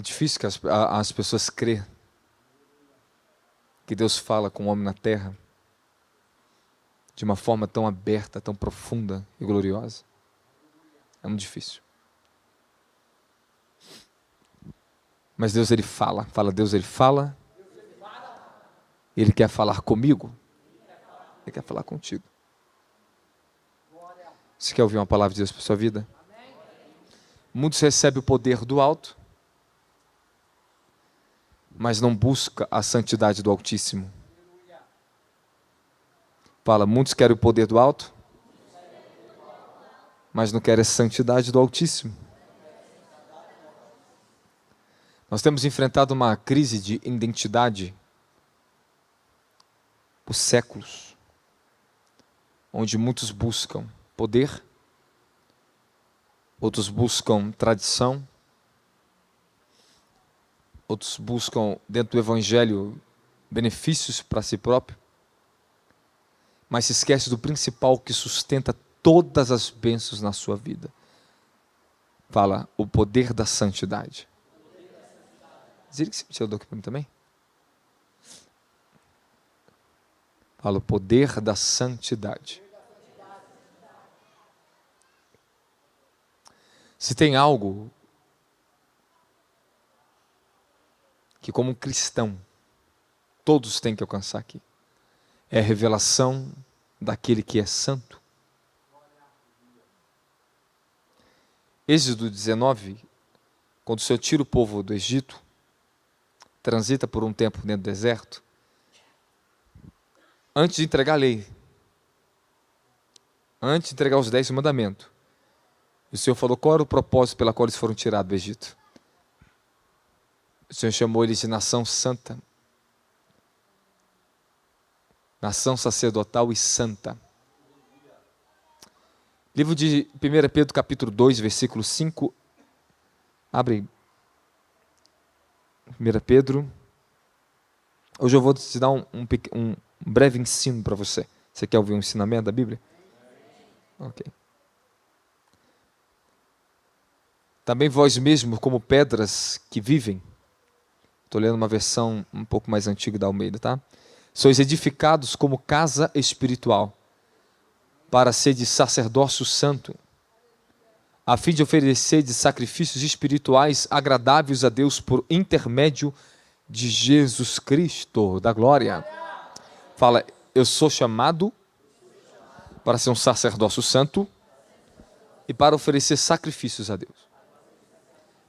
É difícil que as pessoas crêem que Deus fala com o homem na terra de uma forma tão aberta, tão profunda e gloriosa. É muito difícil. Mas Deus, Ele fala. Deus, Ele fala. Ele quer falar comigo. Ele quer falar contigo. Você quer ouvir uma palavra de Deus para a sua vida? Muitos recebem o poder do alto, mas não busca a santidade do Altíssimo. Fala, muitos querem o poder do alto, mas não querem a santidade do Altíssimo. Nós temos enfrentado uma crise de identidade por séculos, onde muitos buscam poder, outros buscam tradição, outros buscam dentro do Evangelho benefícios para si próprio, mas se esquece do principal que sustenta todas as bênçãos na sua vida. Fala, o poder da santidade. Desliga esse ventilador aqui para mim também. Fala, o poder da santidade. Se tem algo que como cristão todos têm que alcançar aqui, é a revelação daquele que é santo. Êxodo 19, quando o Senhor tira o povo do Egito, transita por um tempo dentro do deserto, antes de entregar a lei, antes de entregar os 10 mandamentos, o Senhor falou qual era o propósito pela qual eles foram tirados do Egito. O Senhor chamou eles de nação santa, nação sacerdotal e santa. Livro de 1 Pedro capítulo 2, versículo 5. Abre aí. 1 Pedro. Hoje eu vou te dar um breve ensino para você. Você quer ouvir um ensinamento da Bíblia? Ok. Também vós mesmos, como pedras que vivem. Estou lendo uma versão um pouco mais antiga da Almeida, tá? Sois edificados como casa espiritual, para ser de sacerdócio santo, a fim de oferecer de sacrifícios espirituais agradáveis a Deus por intermédio de Jesus Cristo, da glória. Fala, eu sou chamado para ser um sacerdócio santo e para oferecer sacrifícios a Deus.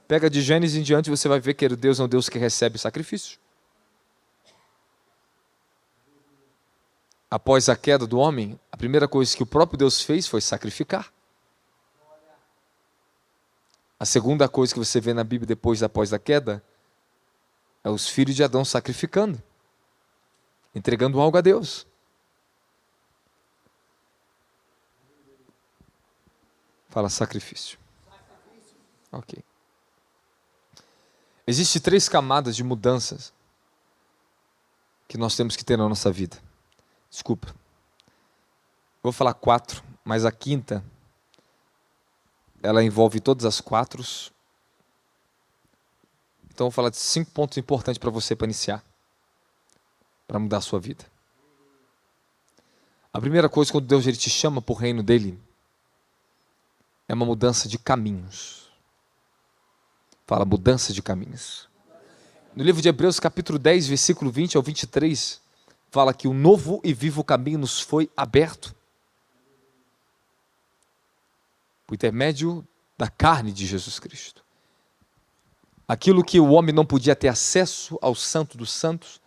Pega de Gênesis em diante, você vai ver que Deus é um Deus que recebe sacrifício. Após a queda do homem, a primeira coisa que o próprio Deus fez foi sacrificar. A segunda coisa que você vê na Bíblia após a queda, é os filhos de Adão sacrificando, entregando algo a Deus. Fala sacrifício. Ok. Existem 3 camadas de mudanças que nós temos que ter na nossa vida. Desculpa. Vou falar 4, mas a 5ª, ela envolve todas as 4. Então eu vou falar de 5 pontos importantes para você para iniciar, para mudar a sua vida. A primeira coisa, quando Deus ele te chama para o reino dele, é uma mudança de caminhos. Fala, mudança de caminhos. No livro de Hebreus, capítulo 10, versículo 20 ao 23, fala que o novo e vivo caminho nos foi aberto por intermédio da carne de Jesus Cristo. Aquilo que o homem não podia ter acesso ao Santo dos Santos,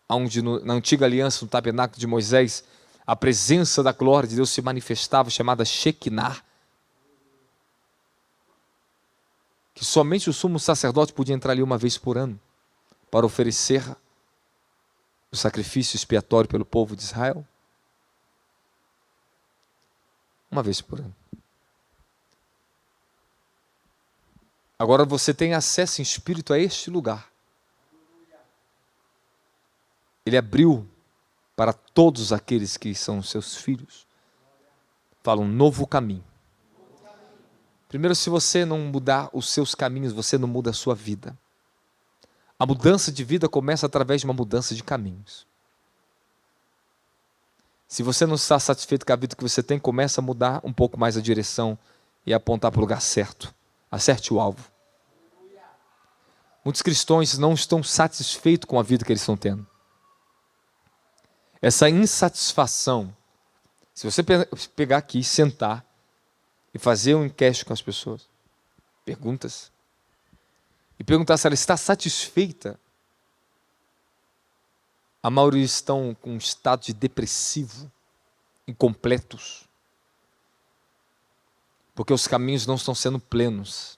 onde na antiga aliança, no tabernáculo de Moisés, a presença da glória de Deus se manifestava, chamada Shekinah, que somente o sumo sacerdote podia entrar ali uma vez por ano, para oferecer o sacrifício expiatório pelo povo de Israel. Uma vez por ano. Agora você tem acesso em espírito a este lugar. Ele abriu para todos aqueles que são seus filhos. Fala um novo caminho. Primeiro, se você não mudar os seus caminhos, você não muda a sua vida. A mudança de vida começa através de uma mudança de caminhos. Se você não está satisfeito com a vida que você tem, começa a mudar um pouco mais a direção e apontar para o lugar certo. Acerte o alvo. Muitos cristãos não estão satisfeitos com a vida que eles estão tendo. Essa insatisfação, se você pegar aqui, sentar e fazer um enquete com as pessoas, perguntas, e perguntar se ela está satisfeita, a maioria estão com um estado de depressivo, incompletos, porque os caminhos não estão sendo plenos.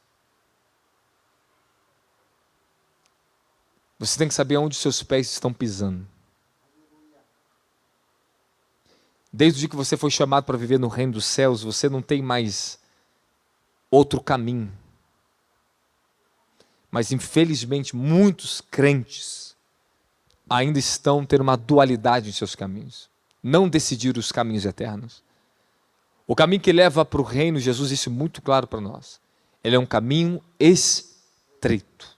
Você tem que saber onde seus pés estão pisando. Desde o dia que você foi chamado para viver no reino dos céus, você não tem mais outro caminho. Mas infelizmente muitos crentes ainda estão tendo uma dualidade em seus caminhos. Não decidiram os caminhos eternos. O caminho que leva para o reino, Jesus disse muito claro para nós. Ele é um caminho estreito.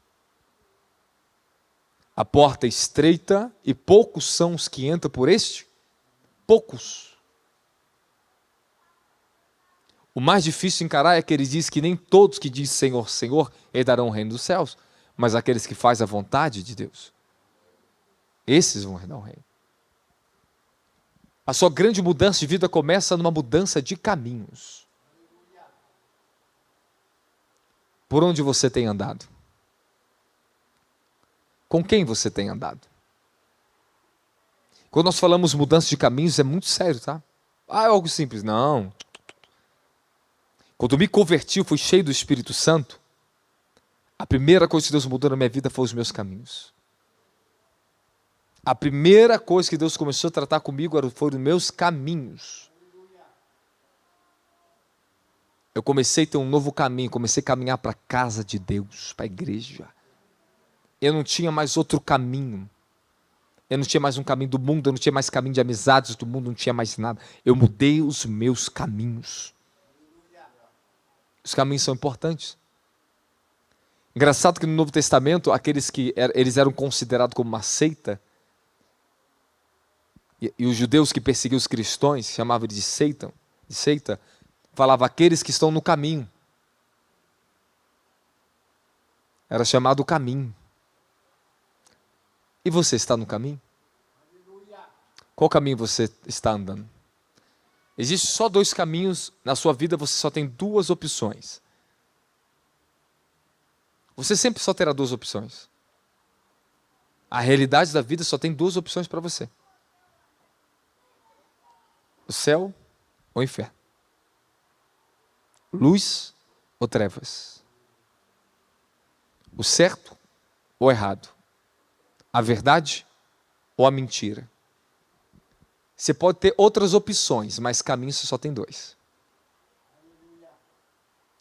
A porta é estreita e poucos são os que entram por este. Poucos. O mais difícil de encarar é que ele diz que nem todos que dizem Senhor, Senhor, herdarão o reino dos céus, mas aqueles que fazem a vontade de Deus, esses vão herdar o reino. A sua grande mudança de vida começa numa mudança de caminhos. Por onde você tem andado? Com quem você tem andado? Quando nós falamos mudança de caminhos, é muito sério, tá? Ah, é algo simples. Não. Quando eu me converti, eu fui cheio do Espírito Santo. A primeira coisa que Deus mudou na minha vida foi os meus caminhos. A primeira coisa que Deus começou a tratar comigo foram os meus caminhos. Eu comecei a ter um novo caminho, comecei a caminhar para a casa de Deus, para a igreja. Eu não tinha mais outro caminho. Eu não tinha mais um caminho do mundo, eu não tinha mais caminho de amizades do mundo, não tinha mais nada. Eu mudei os meus caminhos. Os caminhos são importantes. Engraçado que no Novo Testamento, aqueles que eles eram considerados como uma seita, e os judeus que perseguiam os cristãos, chamavam de seita, falava aqueles que estão no caminho. Era chamado caminho. E você está no caminho? Qual caminho você está andando? Existem só dois caminhos, na sua vida você só tem duas opções. Você sempre só terá duas opções. A realidade da vida só tem duas opções para você. O céu ou o inferno. Luz ou trevas. O certo ou o errado. A verdade ou a mentira. Você pode ter outras opções, mas caminhos você só tem dois.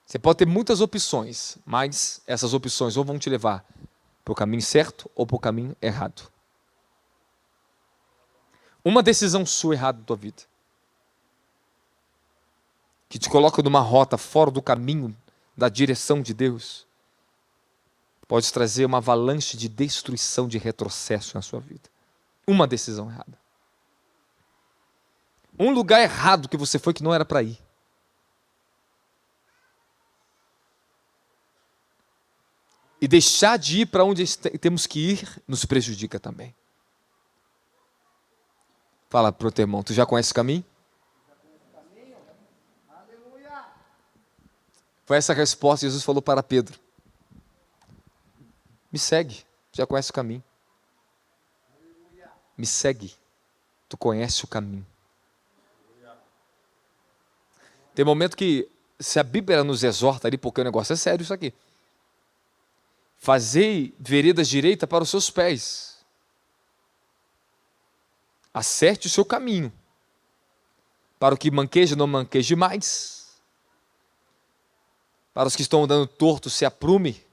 Você pode ter muitas opções, mas essas opções ou vão te levar para o caminho certo ou para o caminho errado. Uma decisão sua errada da tua vida, que te coloca numa rota fora do caminho, da direção de Deus, pode trazer uma avalanche de destruição, de retrocesso na sua vida. Uma decisão errada. Um lugar errado que você foi que não era para ir. E deixar de ir para onde temos que ir nos prejudica também. Fala para o teu irmão, tu já conhece o caminho? Foi essa a resposta que Jesus falou para Pedro. Me segue, já conhece o caminho. Me segue, tu conhece o caminho. Tem momento que, se a Bíblia nos exorta ali, porque o negócio é sério isso aqui. Fazei veredas direitas para os seus pés. Acerte o seu caminho. Para o que manqueja, não manqueje mais. Para os que estão andando torto, se aprume.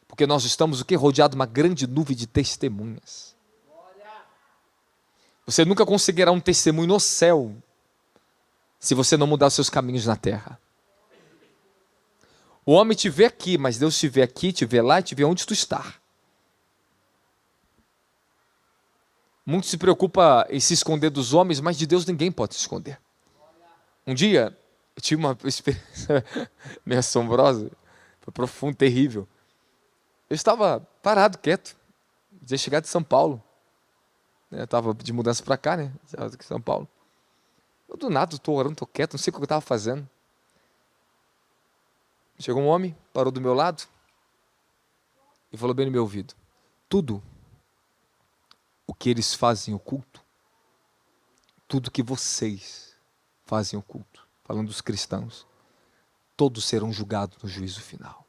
Porque nós estamos o quê? Rodeados de uma grande nuvem de testemunhas. Você nunca conseguirá um testemunho no céu se você não mudar os seus caminhos na terra. O homem te vê aqui, mas Deus te vê aqui, te vê lá e te vê onde tu está. Muito se preocupa em se esconder dos homens, mas de Deus ninguém pode se esconder. Um dia, eu tive uma experiência meio assombrosa, foi profundo, terrível. Eu estava parado, quieto, tinha chegado de São Paulo. Eu estava de mudança para cá, né? De São Paulo. Eu do nada estou orando, estou quieto, não sei o que eu estava fazendo. Chegou um homem, parou do meu lado e falou bem no meu ouvido: tudo o que eles fazem oculto, tudo que vocês fazem oculto, falando dos cristãos, todos serão julgados no juízo final.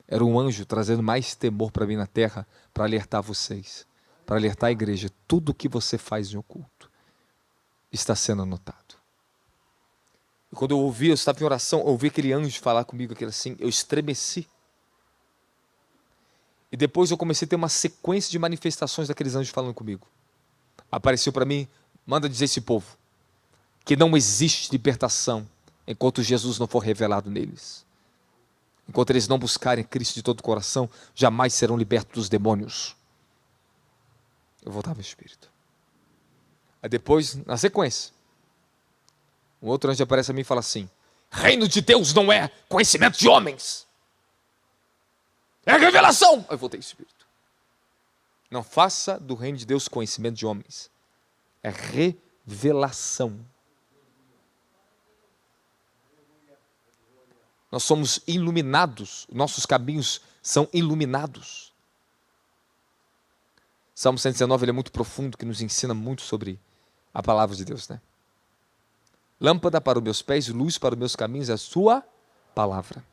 Era um anjo trazendo mais temor para mim na terra, para alertar vocês, para alertar a igreja. Tudo o que você faz em oculto está sendo anotado. E quando eu ouvi, eu estava em oração, eu ouvi aquele anjo falar comigo, aquilo assim, eu estremeci. E depois eu comecei a ter uma sequência de manifestações daqueles anjos falando comigo. Apareceu para mim: manda dizer a esse povo que não existe libertação enquanto Jesus não for revelado neles. Enquanto eles não buscarem Cristo de todo o coração, jamais serão libertos dos demônios. Eu voltava ao Espírito. Aí depois, na sequência, um outro anjo aparece a mim e fala assim: reino de Deus não é conhecimento de homens, é revelação. Aí eu voltei ao Espírito. Não faça do reino de Deus conhecimento de homens, é revelação. Nós somos iluminados, nossos caminhos são iluminados. Salmo 119, ele é muito profundo, que nos ensina muito sobre a palavra de Deus, né? Lâmpada para os meus pés, luz para os meus caminhos é a sua palavra.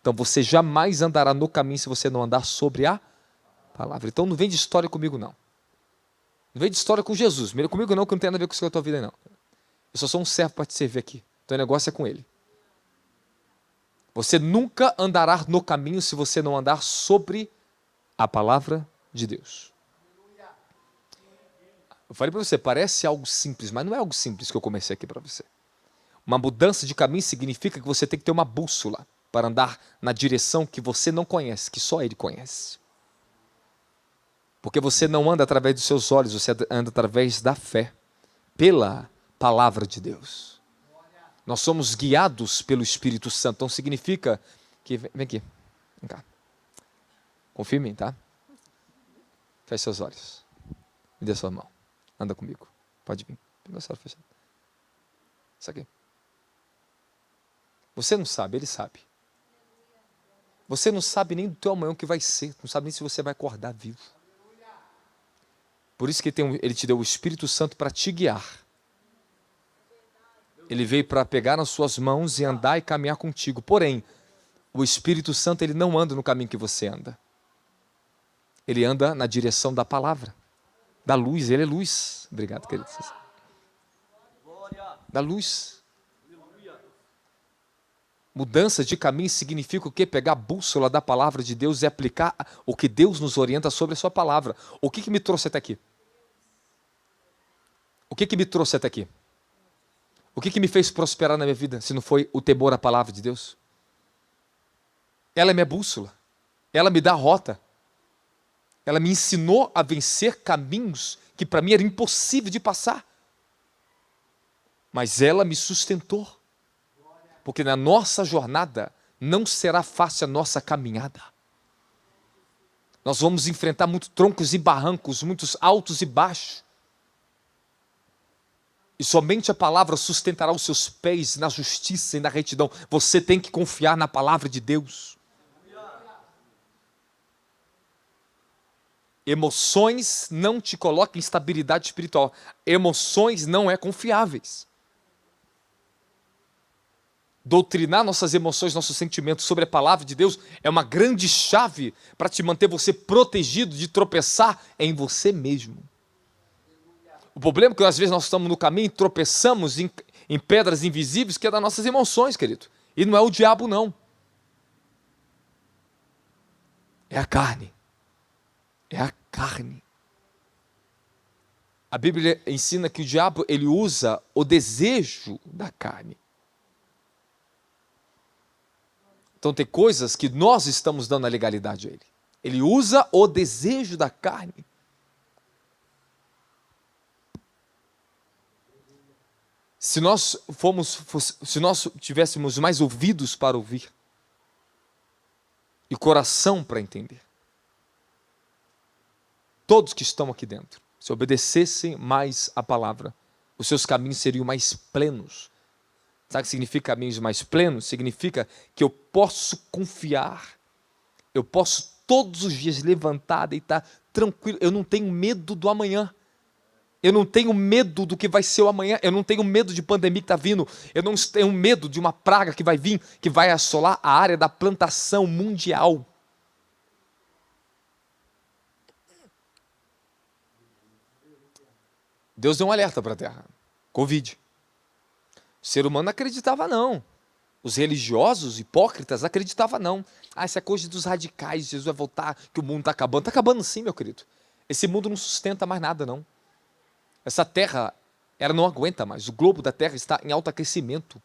Então você jamais andará no caminho se você não andar sobre a palavra. Então não vem de história comigo não. Não vem de história com Jesus. Comigo não, que não tem nada a ver com a tua vida não. Eu só sou um servo para te servir aqui. Então o negócio é com ele. Você nunca andará no caminho se você não andar sobre a palavra de Deus. Eu falei para você, parece algo simples, mas não é algo simples que eu comecei aqui para você. Uma mudança de caminho significa que você tem que ter uma bússola para andar na direção que você não conhece, que só Ele conhece. Porque você não anda através dos seus olhos, você anda através da fé, pela palavra de Deus. Nós somos guiados pelo Espírito Santo, então significa que... Vem aqui, vem cá. Confia em mim, tá? Feche seus olhos. Me dê sua mão. Anda comigo. Pode vir. Pega a sua fechada. Isso aqui. Você não sabe, ele sabe. Você não sabe nem do teu amanhã o que vai ser. Não sabe nem se você vai acordar vivo. Por isso que ele te deu o Espírito Santo para te guiar. Ele veio para pegar nas suas mãos e andar e caminhar contigo. Porém, o Espírito Santo, ele não anda no caminho que você anda. Ele anda na direção da palavra. Da luz, ele é luz. Obrigado, querido. Da luz. Mudança de caminho significa o quê? Pegar a bússola da palavra de Deus e aplicar o que Deus nos orienta sobre a sua palavra. O que me trouxe até aqui? O que me trouxe até aqui? O que me fez prosperar na minha vida, se não foi o temor à palavra de Deus? Ela é minha bússola. Ela me dá a rota. Ela me ensinou a vencer caminhos que para mim era impossível de passar. Mas ela me sustentou. Porque na nossa jornada não será fácil a nossa caminhada. Nós vamos enfrentar muitos troncos e barrancos, muitos altos e baixos. E somente a palavra sustentará os seus pés na justiça e na retidão. Você tem que confiar na palavra de Deus. Emoções não te colocam em estabilidade espiritual. Emoções não é confiáveis. Doutrinar nossas emoções, nossos sentimentos sobre a palavra de Deus é uma grande chave para te manter você protegido de tropeçar em mesmo. O problema é que às vezes nós estamos no caminho e tropeçamos em pedras invisíveis que é das nossas emoções, querido. E não é o diabo, não. É a carne. É a carne. A Bíblia ensina que o diabo, ele usa o desejo da carne. Então tem coisas que nós estamos dando a legalidade a ele. Ele usa o desejo da carne. Se nós tivéssemos mais ouvidos para ouvir e coração para entender, todos que estão aqui dentro, se obedecessem mais a palavra, os seus caminhos seriam mais plenos. Sabe o que significa caminhos mais plenos? Significa que eu posso confiar, eu posso todos os dias levantar, deitar tranquilo, eu não tenho medo do amanhã. Eu não tenho medo do que vai ser o amanhã, eu não tenho medo de pandemia que está vindo, eu não tenho medo de uma praga que vai vir, que vai assolar a área da plantação mundial. Deus deu um alerta para a terra, Covid. O ser humano não acreditava não, os religiosos, hipócritas, acreditavam não. Essa é coisa dos radicais, Jesus vai voltar, que o mundo está acabando sim, meu querido. Esse mundo não sustenta mais nada não. Essa terra, ela não aguenta mais. O globo da terra está em alto aquecimento.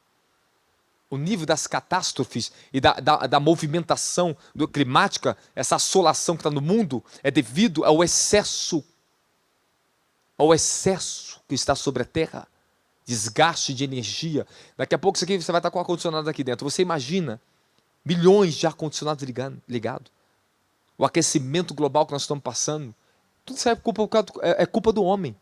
O nível das catástrofes e da movimentação climática, essa assolação que está no mundo, é devido ao excesso que está sobre a terra. Desgaste de energia. Daqui a pouco você vai estar com o ar-condicionado aqui dentro. Você imagina milhões de ar-condicionados ligados. O aquecimento global que nós estamos passando. Tudo isso é culpa do homem.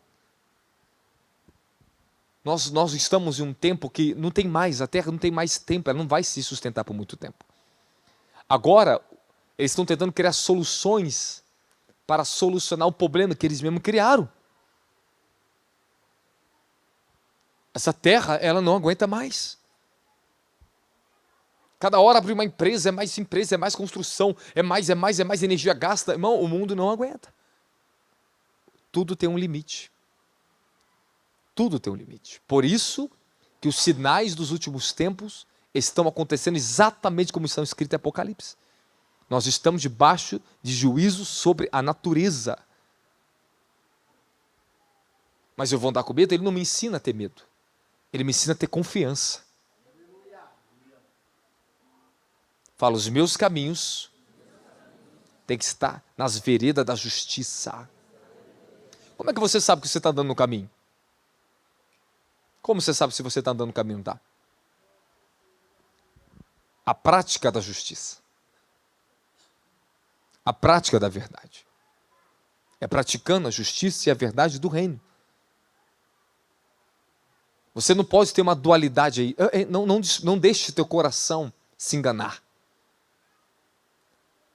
Nós estamos em um tempo que não tem mais, a Terra não tem mais tempo, ela não vai se sustentar por muito tempo. Agora, eles estão tentando criar soluções para solucionar o problema que eles mesmos criaram. Essa Terra, ela não aguenta mais. Cada hora abre uma empresa, é mais construção, é mais energia gasta. Irmão, o mundo não aguenta. Tudo tem um limite. Tudo tem um limite. Por isso que os sinais dos últimos tempos estão acontecendo exatamente como estão escritos em Apocalipse. Nós estamos debaixo de juízo sobre a natureza. Mas eu vou andar com medo? Ele não me ensina a ter medo. Ele me ensina a ter confiança. Fala, os meus caminhos têm que estar nas veredas da justiça. Como é que você sabe que você está andando no caminho? Como você sabe se você está andando no caminho ou não está? A prática da justiça. A prática da verdade. É praticando a justiça e a verdade do reino. Você não pode ter uma dualidade aí. Não deixe teu coração se enganar.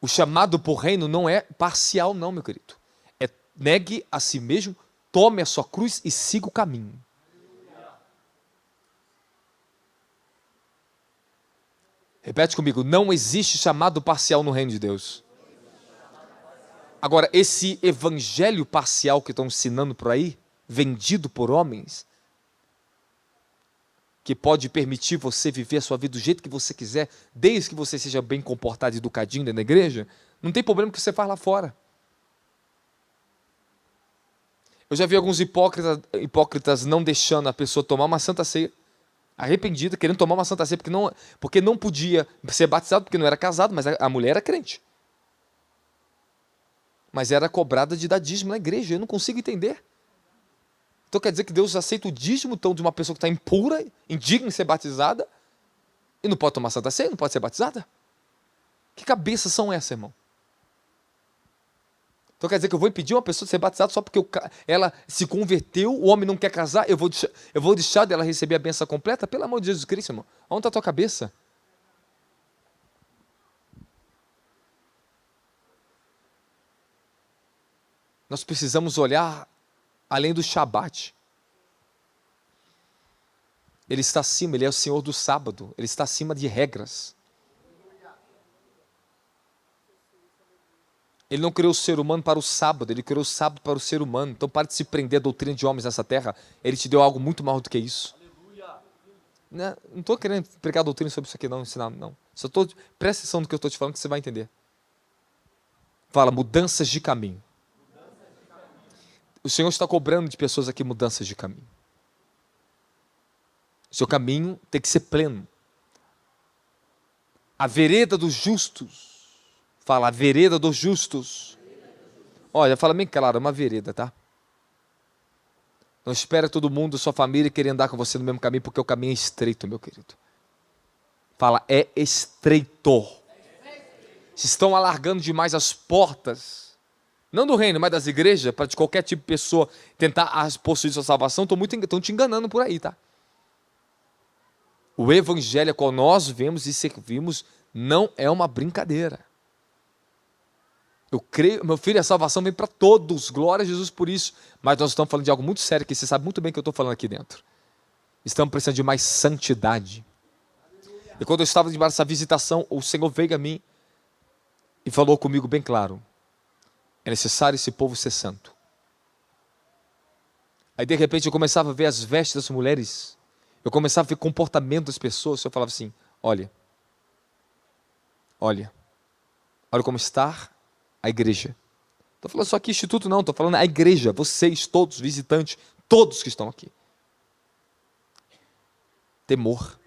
O chamado por reino não é parcial não, meu querido. É negue a si mesmo, tome a sua cruz e siga o caminho. Repete comigo, não existe chamado parcial no reino de Deus. Agora, esse evangelho parcial que estão ensinando por aí, vendido por homens, que pode permitir você viver a sua vida do jeito que você quiser, desde que você seja bem comportado e educadinho dentro da igreja, não tem problema que você faz lá fora. Eu já vi alguns hipócritas não deixando a pessoa tomar uma santa ceia, arrependida, querendo tomar uma santa ceia, porque não podia ser batizado, porque não era casado, mas a mulher era crente. Mas era cobrada de dar dízimo na igreja, eu não consigo entender. Então quer dizer que Deus aceita o dízimo então, de uma pessoa que está impura, indigna de ser batizada, e não pode tomar santa ceia, não pode ser batizada? Que cabeças são essas, irmão? Então quer dizer que eu vou impedir uma pessoa de ser batizada só porque ela se converteu, o homem não quer casar, eu vou deixar dela receber a bênção completa? Pelo amor de Jesus Cristo, irmão. Onde está a tua cabeça? Nós precisamos olhar além do Shabat. Ele está acima, ele é o Senhor do sábado, ele está acima de regras. Ele não criou o ser humano para o sábado, ele criou o sábado para o ser humano. Então pare de se prender à doutrina de homens nessa terra, ele te deu algo muito maior do que isso. Não estou querendo pregar doutrina sobre isso aqui não, ensinar não. Presta atenção no que eu estou te falando que você vai entender. Fala, mudanças de caminho. O Senhor está cobrando de pessoas aqui mudanças de caminho. O seu caminho tem que ser pleno. A vereda dos justos. Fala, a vereda dos justos. Olha, fala bem claro, é uma vereda, tá? Não espere todo mundo, sua família, querer andar com você no mesmo caminho, porque o caminho é estreito, meu querido. Fala, é estreito. Se estão alargando demais as portas, não do reino, mas das igrejas, para de qualquer tipo de pessoa tentar possuir sua salvação, estão te enganando por aí, tá? O evangelho qual nós vemos e servimos não é uma brincadeira. Eu creio, meu filho, a salvação vem para todos, glória a Jesus por isso. Mas nós estamos falando de algo muito sério, que você sabe muito bem que eu estou falando aqui dentro. Estamos precisando de mais santidade. E quando eu estava debaixo dessa visitação, o Senhor veio a mim e falou comigo bem claro: é necessário esse povo ser santo. Aí de repente eu começava a ver as vestes das mulheres, eu começava a ver o comportamento das pessoas, eu falava assim, olha como está a igreja. Estou falando só aqui instituto não, estou falando a igreja, vocês todos, visitantes, todos que estão aqui. Temor.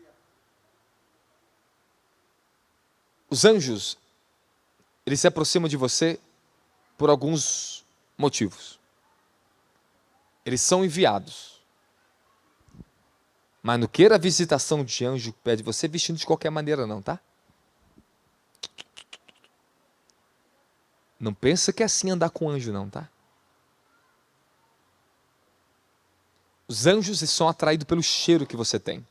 Os anjos, eles se aproximam de você por alguns motivos. Eles são enviados. Mas não queira a visitação de anjo pede você vestindo de qualquer maneira não, tá? Não pensa que é assim andar com anjo não, tá? Os anjos são atraídos pelo cheiro que você tem.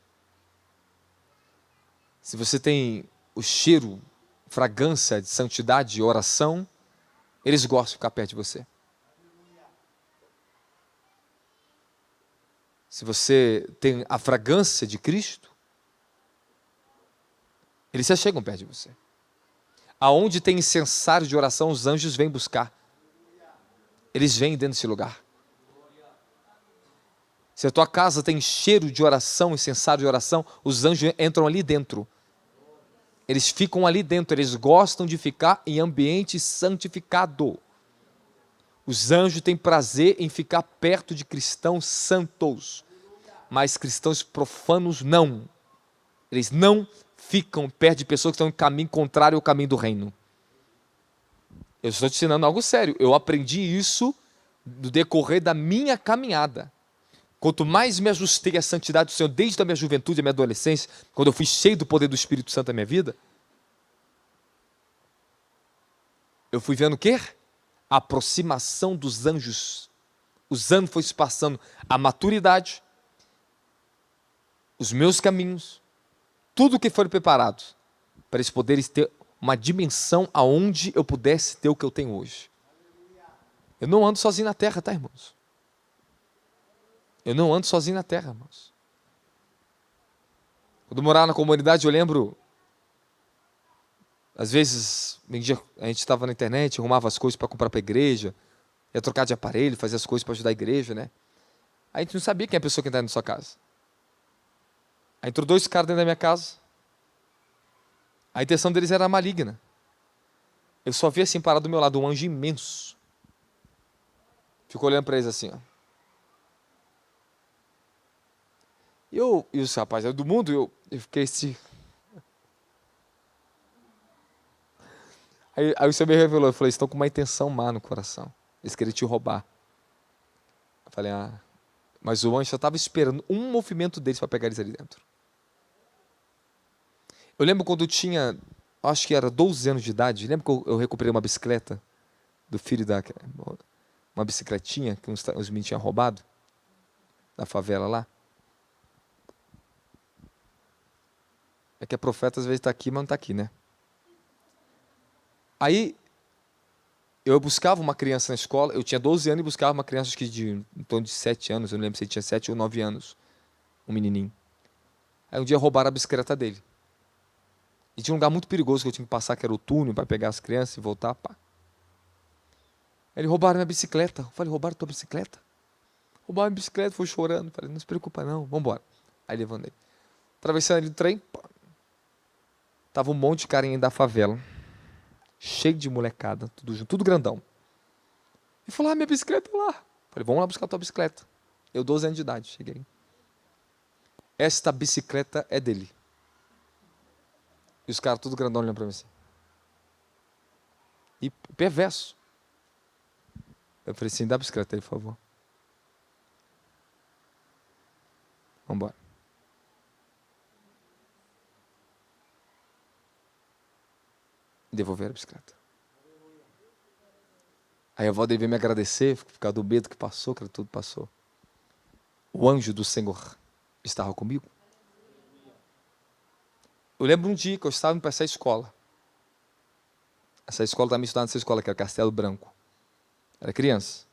Se você tem o cheiro, fragrância de santidade e oração, eles gostam de ficar perto de você. Se você tem a fragrância de Cristo, eles se achegam perto de você. Aonde tem incensário de oração, os anjos vêm buscar. Eles vêm dentro desse lugar. Se a tua casa tem cheiro de oração, incensário de oração, os anjos entram ali dentro. Eles ficam ali dentro, eles gostam de ficar em ambiente santificado. Os anjos têm prazer em ficar perto de cristãos santos, mas cristãos profanos não. Eles não ficam perto de pessoas que estão em caminho contrário ao caminho do reino. Eu estou te ensinando algo sério. Eu aprendi isso no decorrer da minha caminhada. Quanto mais me ajustei à santidade do Senhor, desde a minha juventude, a minha adolescência, quando eu fui cheio do poder do Espírito Santo na minha vida, eu fui vendo o quê? A aproximação dos anjos. Os anos foram se passando, a maturidade, os meus caminhos, tudo que foi preparado para eles poderem ter uma dimensão aonde eu pudesse ter o que eu tenho hoje. Eu não ando sozinho na terra, tá, irmãos? Eu não ando sozinho na terra, irmãos. Quando eu morava na comunidade, eu lembro, às vezes, um dia a gente estava na internet, arrumava as coisas para comprar para a igreja, ia trocar de aparelho, fazia as coisas para ajudar a igreja, né? Aí a gente não sabia quem é a pessoa que entrava na sua casa. Aí entrou 2 caras dentro da minha casa. A intenção deles era maligna. Eu só vi assim, parado do meu lado, um anjo imenso. Ficou olhando para eles assim, ó. E os rapazes do mundo, eu fiquei assim. Aí o Senhor me revelou, eu falei, estão com uma intenção má no coração. Eles queriam te roubar. Eu falei, mas o anjo só estava esperando um movimento deles para pegar eles ali dentro. Eu lembro quando eu tinha, acho que era 12 anos de idade, lembro que eu recuperei uma bicicleta do filho uma bicicletinha que uns meninos tinham roubado na favela lá. É que a profeta às vezes está aqui, mas não está aqui, né? Aí, eu buscava uma criança na escola, eu tinha 12 anos e buscava uma criança acho que de em torno de 7 anos, eu não lembro se ele tinha 7 ou 9 anos, um menininho. Aí um dia roubaram a bicicleta dele. E tinha um lugar muito perigoso que eu tinha que passar, que era o túnel, para pegar as crianças e voltar, pá. Aí eles roubaram minha bicicleta. Eu falei, roubaram tua bicicleta? Roubaram minha bicicleta, foi chorando. Eu falei, não se preocupa não, vamos embora. Aí levantei. Atravessando ali do trem, pá. Tava um monte de carinha da favela. Cheio de molecada, tudo junto, tudo grandão. E falou, minha bicicleta lá. Falei, vamos lá buscar a tua bicicleta. Eu, 12 anos de idade, cheguei. Esta bicicleta é dele. E os caras tudo grandão olhando para mim assim. E perverso. Eu falei assim, dá a bicicleta aí, por favor. Vamos embora. Devolver a bicicleta. Aí a avó dele veio me agradecer, por causa do medo que passou, que tudo passou. O anjo do Senhor estava comigo. Eu lembro um dia que eu estava indo para essa escola. Essa escola estava me estudando nessa escola, que era Castelo Branco. Era criança.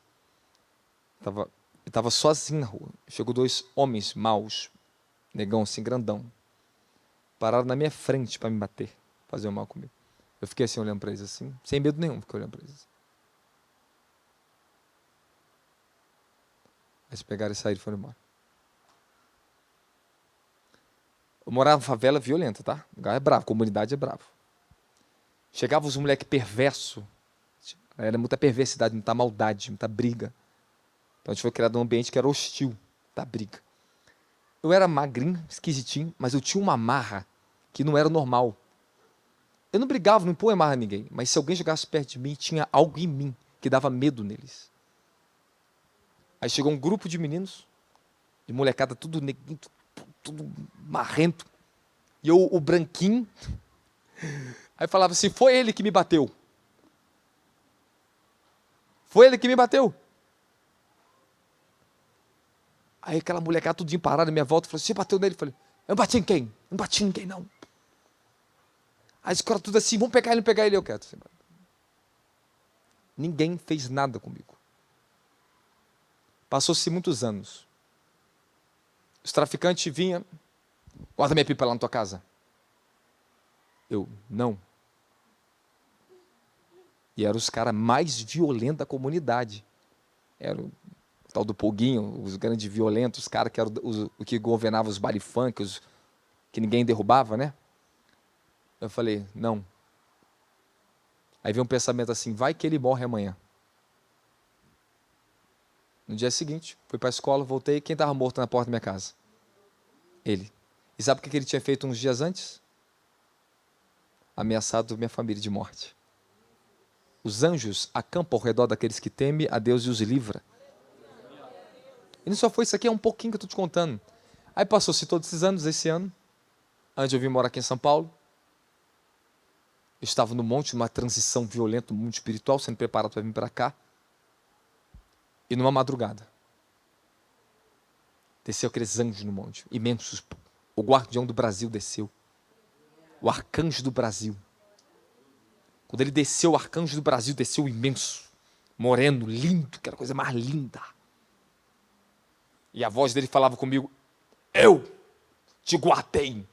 Eu estava sozinho na rua. Chegou 2 homens maus, negão assim, grandão. Pararam na minha frente para me bater, fazer o mal comigo. Eu fiquei assim olhando para eles assim, sem medo nenhum, fiquei olhando para eles. Aí eles pegaram e saíram e foram embora. Eu morava em favela violenta, tá? O lugar é bravo, a comunidade é bravo. Chegavam os moleques perversos. Era muita perversidade, muita maldade, muita briga. Então a gente foi criado num ambiente que era hostil, da briga. Eu era magrinho, esquisitinho, mas eu tinha uma marra que não era normal. Eu não brigava, não impunha marra a ninguém, mas se alguém chegasse perto de mim, tinha algo em mim que dava medo neles. Aí chegou um grupo de meninos, de molecada, tudo neguinho, tudo marrento. E eu, o branquinho, aí falava assim, foi ele que me bateu. Foi ele que me bateu. Aí aquela molecada tudinho parada na minha volta, falou, você bateu nele? Eu falei, eu não bati em quem? Não bati em ninguém, não. Aí os caras tudo assim, vamos pegar ele, eu quero. Ninguém fez nada comigo. Passou-se muitos anos. Os traficantes vinham, guarda minha pipa lá na tua casa. Eu, não. E eram os caras mais violentos da comunidade. Era o tal do Poguinho, os grandes violentos, os caras que eram o que governavam os baile funk, que ninguém derrubava, né? Eu falei, não. Aí veio um pensamento assim, vai que ele morre amanhã. No dia seguinte, fui para a escola, voltei, quem estava morto na porta da minha casa? Ele. E sabe o que ele tinha feito uns dias antes? Ameaçado minha família de morte. Os anjos acampam ao redor daqueles que temem a Deus e os livra. E não só foi isso aqui, é um pouquinho que eu estou te contando. Aí passou-se todos esses anos, esse ano, antes de eu vir morar aqui em São Paulo, eu estava no monte, numa transição violenta no mundo espiritual, sendo preparado para vir para cá. E numa madrugada, desceu aqueles anjos no monte, imensos. O guardião do Brasil desceu. O arcanjo do Brasil. Quando ele desceu, o arcanjo do Brasil desceu imenso. Moreno, lindo, que era a coisa mais linda. E a voz dele falava comigo, eu te guardei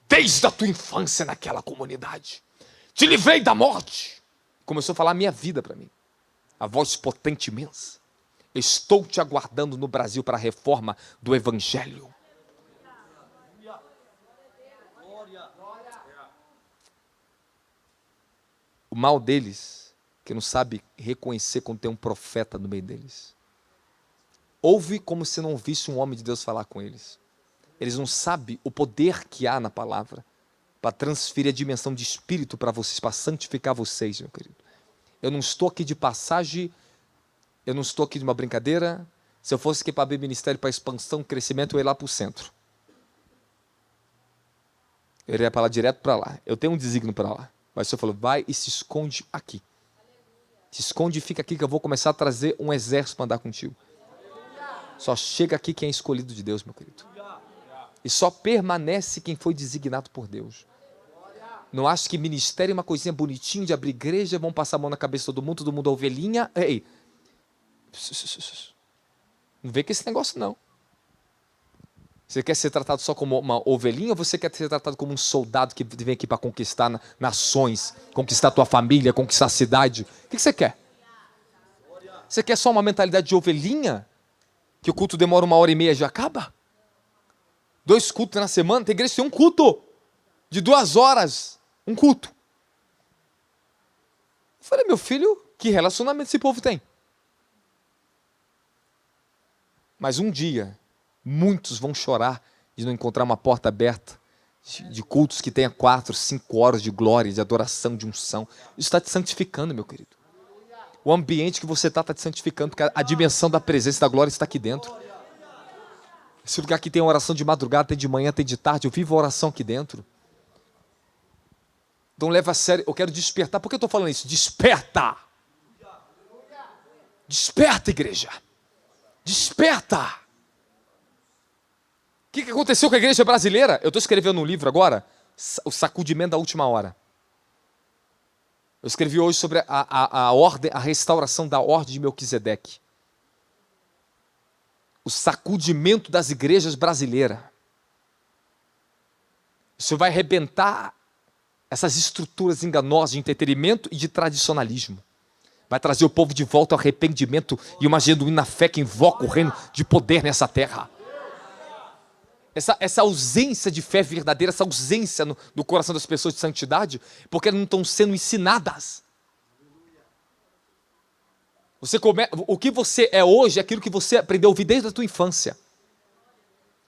desde a tua infância naquela comunidade. Te livrei da morte. Começou a falar a minha vida para mim. A voz potente imensa. Estou te aguardando no Brasil para a reforma do Evangelho. O mal deles, que não sabe reconhecer quando tem um profeta no meio deles. Ouve como se não visse um homem de Deus falar com eles. Eles não sabem o poder que há na palavra para transferir a dimensão de espírito para vocês, para santificar vocês, meu querido. Eu não estou aqui de passagem, eu não estou aqui de uma brincadeira. Se eu fosse aqui para abrir ministério para expansão, crescimento, eu ia lá para o centro. Eu iria para lá, direto para lá. Eu tenho um desígnio para lá. Mas o Senhor falou, vai e se esconde aqui. Se esconde e fica aqui que eu vou começar a trazer um exército para andar contigo. Só chega aqui quem é escolhido de Deus, meu querido. E só permanece quem foi designado por Deus. Não acho que ministério é uma coisinha bonitinha de abrir igreja, vão passar a mão na cabeça de todo mundo ovelhinha. Ei, não vem com esse negócio não. Você quer ser tratado só como uma ovelhinha ou você quer ser tratado como um soldado que vem aqui para conquistar nações, conquistar a tua família, conquistar a cidade? O que você quer? Você quer só uma mentalidade de ovelhinha? Que o culto demora 1h30 e já acaba? 2 cultos na semana? Tem igreja que tem um culto de 2 horas. Um culto. Eu falei, meu filho, que relacionamento esse povo tem? Mas um dia, muitos vão chorar de não encontrar uma porta aberta de cultos que tenha 4, 5 horas de glória, de adoração, de unção. Isso está te santificando, meu querido. O ambiente que você está te santificando, porque a dimensão da presença da glória está aqui dentro. Esse lugar aqui tem oração de madrugada, tem de manhã, tem de tarde. Eu vivo a oração aqui dentro. Então leva a sério, eu quero despertar. Por que eu estou falando isso? Desperta! Desperta, igreja! Desperta! O que aconteceu com a igreja brasileira? Eu estou escrevendo um livro agora, O Sacudimento da Última Hora. Eu escrevi hoje sobre a ordem, a restauração da ordem de Melquisedeque. O sacudimento das igrejas brasileiras. Isso vai arrebentar essas estruturas enganosas de entretenimento e de tradicionalismo. Vai trazer o povo de volta ao arrependimento e uma genuína fé que invoca o reino de poder nessa terra. Essa ausência de fé verdadeira, essa ausência no coração das pessoas de santidade, porque elas não estão sendo ensinadas. O que você é hoje é aquilo que você aprendeu a ouvir desde a tua infância.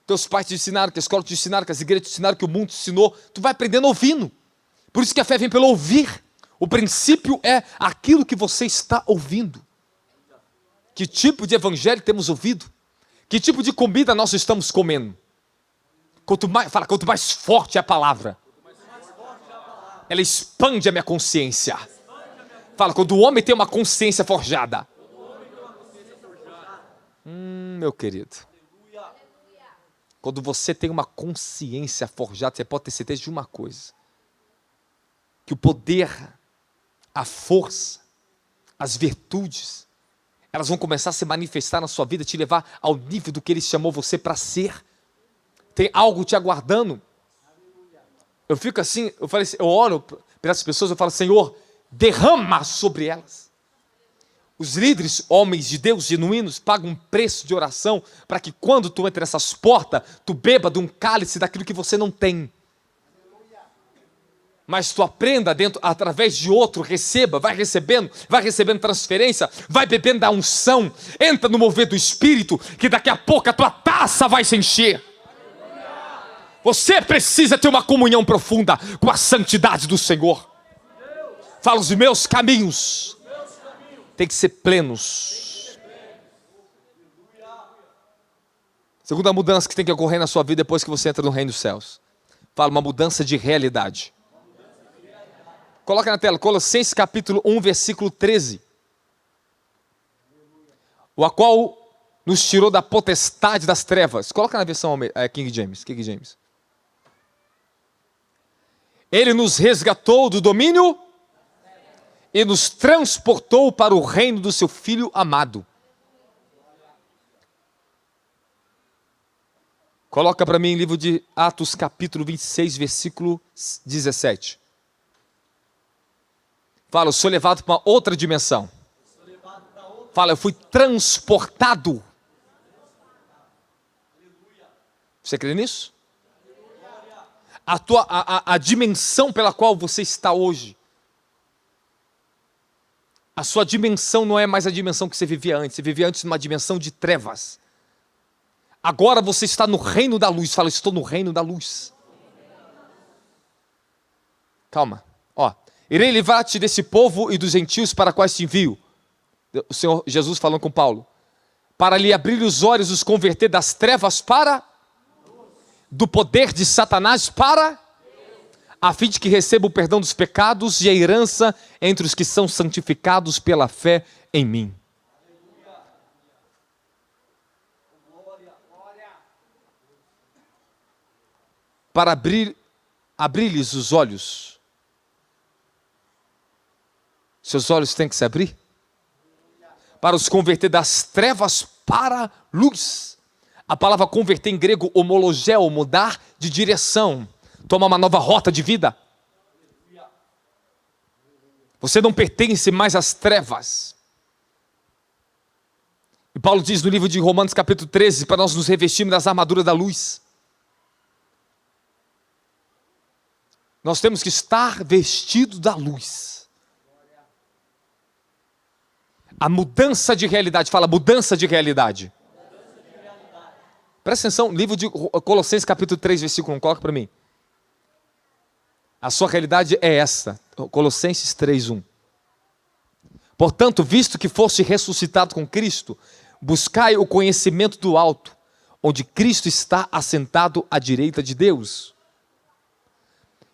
Teus pais te ensinaram, que a escola te ensinaram, que as igrejas te ensinaram, que o mundo te ensinou. Tu vai aprendendo ouvindo. Por isso que a fé vem pelo ouvir. O princípio é aquilo que você está ouvindo. Que tipo de evangelho temos ouvido? Que tipo de comida nós estamos comendo? Quanto mais forte é a palavra, ela expande a minha consciência. Fala, quando o homem tem uma consciência forjada. Meu querido. Quando você tem uma consciência forjada, você pode ter certeza de uma coisa. Que o poder, a força, as virtudes, elas vão começar a se manifestar na sua vida, te levar ao nível do que Ele chamou você para ser. Tem algo te aguardando. Eu fico assim, eu oro para as pessoas, eu falo, Senhor, derrama sobre elas. Os líderes, homens de Deus genuínos, pagam um preço de oração para que quando tu entra nessas portas, tu beba de um cálice daquilo que você não tem. Mas tu aprenda dentro, através de outro, receba, vai recebendo transferência, vai bebendo da unção, entra no mover do Espírito, que daqui a pouco a tua taça vai se encher. Você precisa ter uma comunhão profunda com a santidade do Senhor. Fala, os meus caminhos tem que ser plenos. Segunda mudança que tem que ocorrer na sua vida depois que você entra no reino dos céus. Fala, uma mudança de realidade. Coloca na tela, Colossenses capítulo 1, versículo 13. O qual nos tirou da potestade das trevas. Coloca na versão King James. Ele nos resgatou do domínio e nos transportou para o reino do seu Filho amado. Coloca para mim em livro de Atos capítulo 26, versículo 17. Fala, eu sou levado para uma outra dimensão. Fala, eu fui transportado. Você crê nisso? A dimensão pela qual você está hoje. A sua dimensão não é mais a dimensão que você vivia antes. Você vivia antes numa dimensão de trevas. Agora você está no reino da luz. Fala, estou no reino da luz. Calma. Irei livrar-te desse povo e dos gentios para quais te envio. O Senhor Jesus falando com Paulo. Para lhe abrir os olhos, os converter das trevas para... do poder de Satanás para... a fim de que receba o perdão dos pecados e a herança entre os que são santificados pela fé em mim. Para abrir-lhes os olhos. Seus olhos têm que se abrir. Para os converter das trevas para a luz. A palavra converter em grego, homologeo, mudar de direção. Toma uma nova rota de vida. Você não pertence mais às trevas. E Paulo diz no livro de Romanos capítulo 13, para nós nos revestirmos das armaduras da luz. Nós temos que estar vestidos da luz. A mudança de realidade, fala mudança de realidade. Presta atenção, livro de Colossenses capítulo 3, versículo 1, coloca para mim. A sua realidade é essa, Colossenses 3:1. Portanto, visto que foste ressuscitado com Cristo, buscai o conhecimento do alto, onde Cristo está assentado à direita de Deus.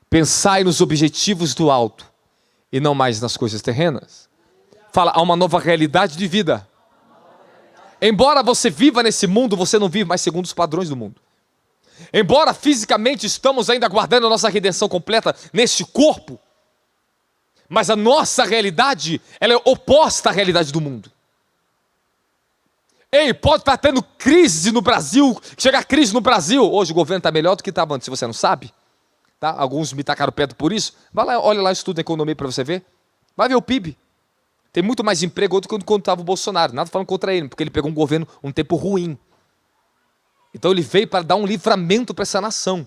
Pensai nos objetivos do alto e não mais nas coisas terrenas. Fala, há uma nova realidade de vida. Embora você viva nesse mundo, você não vive mais segundo os padrões do mundo. Embora fisicamente estamos ainda aguardando a nossa redenção completa neste corpo, mas a nossa realidade, ela é oposta à realidade do mundo. Ei, pode estar tendo crise no Brasil, chegar crise no Brasil. Hoje o governo está melhor do que estava antes, se você não sabe. Tá? Alguns me tacaram perto por isso. Vai lá, olha lá, estuda economia para você ver. Vai ver o PIB. Tem muito mais emprego do que quando estava o Bolsonaro. Nada falando contra ele, porque ele pegou um governo, um tempo ruim. Então ele veio para dar um livramento para essa nação.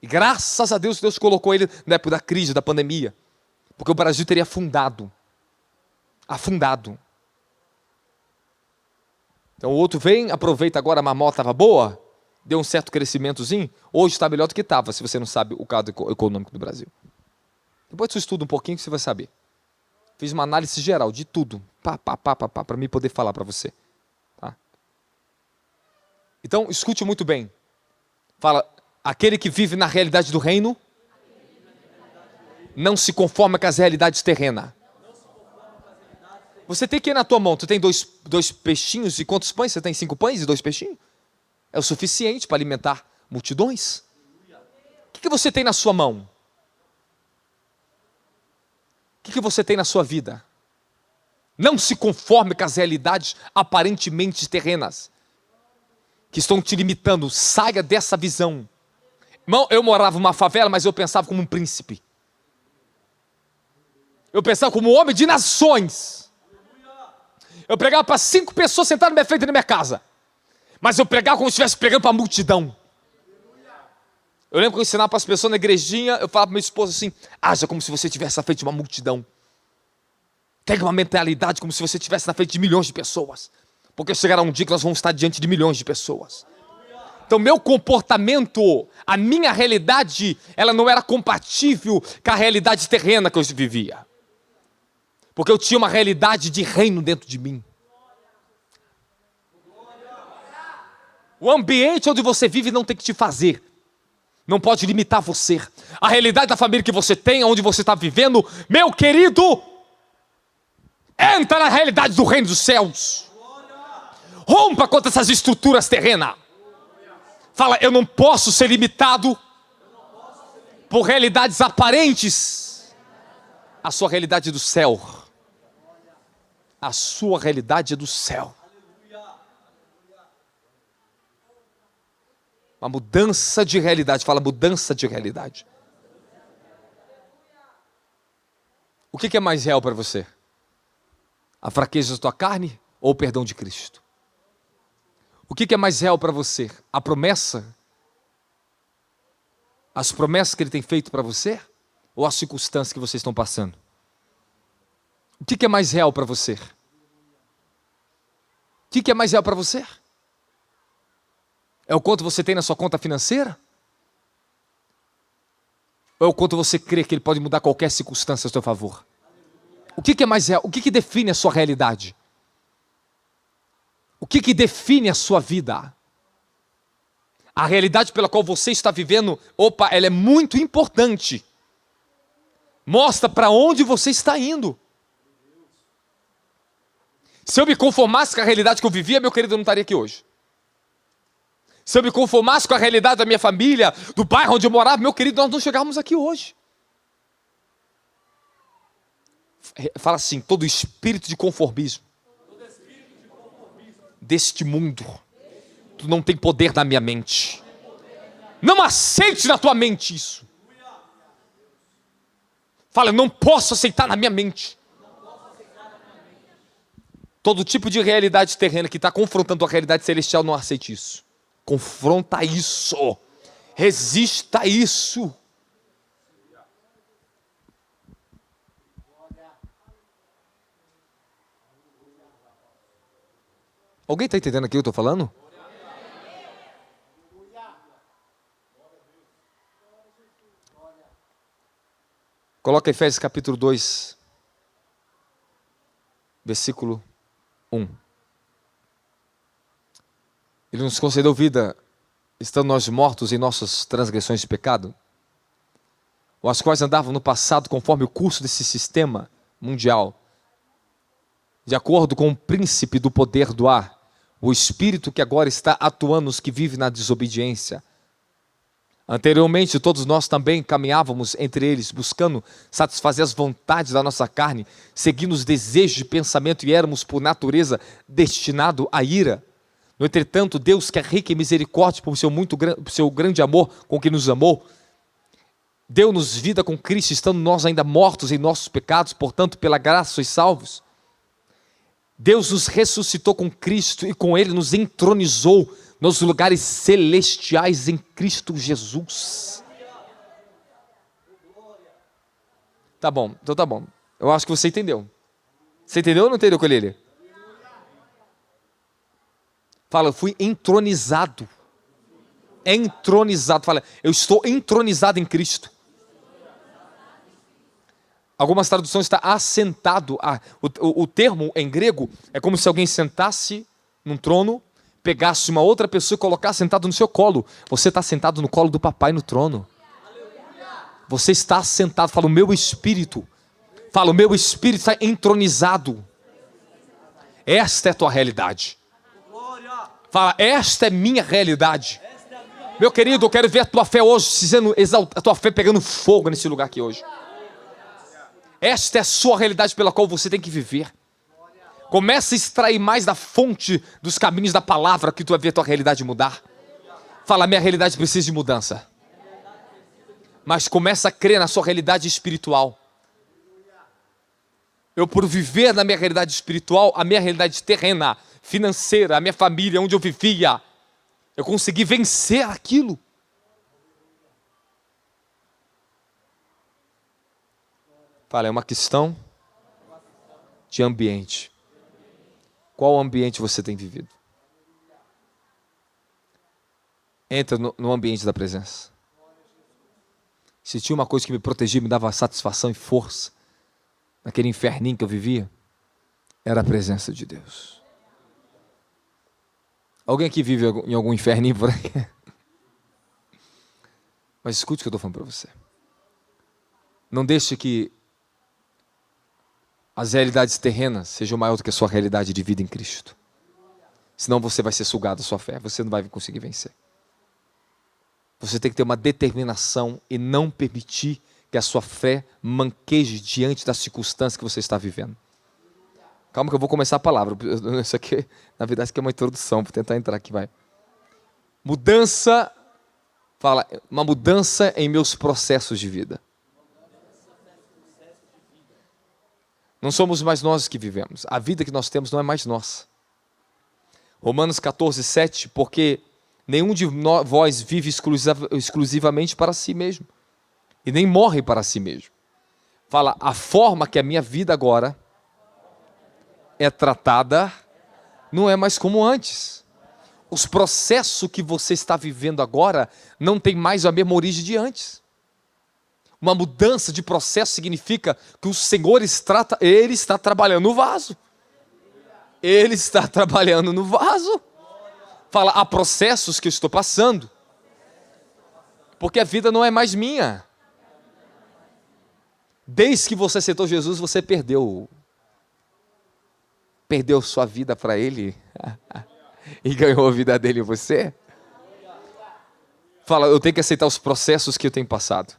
E graças a Deus, Deus colocou ele na época da crise, da pandemia. Porque o Brasil teria afundado. Afundado. Então o outro vem, aproveita agora, a mamó estava boa, deu um certo crescimentozinho, hoje está melhor do que estava, se você não sabe o quadro econômico do Brasil. Depois você estuda um pouquinho que você vai saber. Fiz uma análise geral de tudo, para mim poder falar para você. Tá? Então, escute muito bem. Fala, aquele que vive na realidade do reino, não se conforma com as realidades terrenas. Você tem que ir na tua mão, tu tem dois peixinhos e quantos pães? Você tem 5 pães e 2 peixinhos? É o suficiente para alimentar multidões? O que você tem na sua mão? O que você tem na sua vida? Não se conforme com as realidades aparentemente terrenas, que estão te limitando. Saia dessa visão. Irmão, eu morava numa favela, mas eu pensava como um príncipe. Eu pensava como um homem de nações. Eu pregava para 5 pessoas sentadas na minha frente na minha casa. Mas eu pregava como se estivesse pregando para a multidão. Eu lembro que eu ensinava para as pessoas na igrejinha, eu falava para minha esposa assim, haja como se você estivesse na frente de uma multidão. Tenha uma mentalidade como se você estivesse na frente de milhões de pessoas. Porque chegará um dia que nós vamos estar diante de milhões de pessoas. Então meu comportamento, a minha realidade, ela não era compatível com a realidade terrena que eu vivia. Porque eu tinha uma realidade de reino dentro de mim. O ambiente onde você vive não tem que te fazer. Não pode limitar você. A realidade da família que você tem, onde você está vivendo, meu querido, entra na realidade do reino dos céus. Rompa contra essas estruturas terrenas. Fala, eu não posso ser limitado por realidades aparentes. A sua realidade é do céu. A sua realidade é do céu. Uma mudança de realidade. Fala, mudança de realidade. O que é mais real para você? A fraqueza da tua carne ou o perdão de Cristo? O que é mais real para você? A promessa? As promessas que Ele tem feito para você? Ou as circunstâncias que vocês estão passando? O que é mais real para você? O que é mais real para você? É o quanto você tem na sua conta financeira? Ou é o quanto você crê que Ele pode mudar qualquer circunstância a seu favor? O que é mais real? O que define a sua realidade? O que define a sua vida? A realidade pela qual você está vivendo, ela é muito importante. Mostra para onde você está indo. Se eu me conformasse com a realidade que eu vivia, meu querido, eu não estaria aqui hoje. Se eu me conformasse com a realidade da minha família, do bairro onde eu morava, meu querido, nós não chegávamos aqui hoje. Fala assim, todo espírito de conformismo deste mundo, tu não tem poder na minha mente. Não aceite na tua mente isso. Fala, eu não posso aceitar na minha mente. Todo tipo de realidade terrena que está confrontando a realidade celestial, não aceite isso. Confronta isso. Resista a isso. Alguém está entendendo aqui o que eu estou falando? Coloca Efésios capítulo 2, versículo 1. Ele nos concedeu vida, estando nós mortos em nossas transgressões de pecado, ou as quais andavam no passado conforme o curso desse sistema mundial, de acordo com o príncipe do poder do ar, o espírito que agora está atuando nos que vivem na desobediência. Anteriormente, todos nós também caminhávamos entre eles, buscando satisfazer as vontades da nossa carne, seguindo os desejos de pensamento e éramos, por natureza, destinados à ira. No entretanto, Deus, que é rico em misericórdia por seu grande amor com que nos amou, deu-nos vida com Cristo, estando nós ainda mortos em nossos pecados, portanto, pela graça sois salvos. Deus nos ressuscitou com Cristo e com Ele nos entronizou nos lugares celestiais em Cristo Jesus. Tá bom, então tá bom. Eu acho que você entendeu. Você entendeu ou não entendeu, Colheira? Fala, eu fui entronizado. Entronizado. Fala, eu estou entronizado em Cristo. Algumas traduções está assentado. O termo em grego é como se alguém sentasse num trono, pegasse uma outra pessoa e colocasse sentado no seu colo. Você está sentado no colo do papai no trono. Você está sentado. Fala, o meu espírito. Fala, o meu espírito está entronizado. Esta é a tua realidade. Fala, esta é minha realidade. Meu querido, eu quero ver a tua fé hoje, sendo a tua fé pegando fogo nesse lugar aqui hoje. Esta é a sua realidade pela qual você tem que viver. Começa a extrair mais da fonte dos caminhos da palavra que tu vai ver a tua realidade mudar. Fala, minha realidade precisa de mudança. Mas começa a crer na sua realidade espiritual. Eu, por viver na minha realidade espiritual, a minha realidade terrena, financeira, a minha família, onde eu vivia, eu consegui vencer aquilo. Fala, é uma questão de ambiente. Qual ambiente você tem vivido? Entra no ambiente da presença. Se tinha uma coisa que me protegia, me dava satisfação e força, naquele inferninho que eu vivia, era a presença de Deus. Alguém aqui vive em algum inferninho por aí? Mas escute o que eu estou falando para você. Não deixe que as realidades terrenas sejam maior do que a sua realidade de vida em Cristo. Senão você vai ser sugado a sua fé, você não vai conseguir vencer. Você tem que ter uma determinação e não permitir que a sua fé manqueje diante das circunstâncias que você está vivendo. Calma que eu vou começar a palavra. Isso aqui, na verdade, isso aqui é uma introdução, vou tentar entrar aqui, vai. Mudança, fala, uma mudança em meus processos de vida. Não somos mais nós que vivemos. A vida que nós temos não é mais nossa. Romanos 14, 7, porque nenhum de vós vive exclusivamente para si mesmo, e nem morre para si mesmo. Fala, a forma que a minha vida agora é tratada não é mais como antes. Os processos que você está vivendo agora não tem mais a mesma origem de antes. Uma mudança de processo significa que o Senhor Ele está trabalhando no vaso. Ele está trabalhando no vaso. Fala, há processos que eu estou passando. Porque a vida não é mais minha. Desde que você aceitou Jesus, você perdeu sua vida para Ele e ganhou a vida dele em você. Fala, eu tenho que aceitar os processos que eu tenho passado.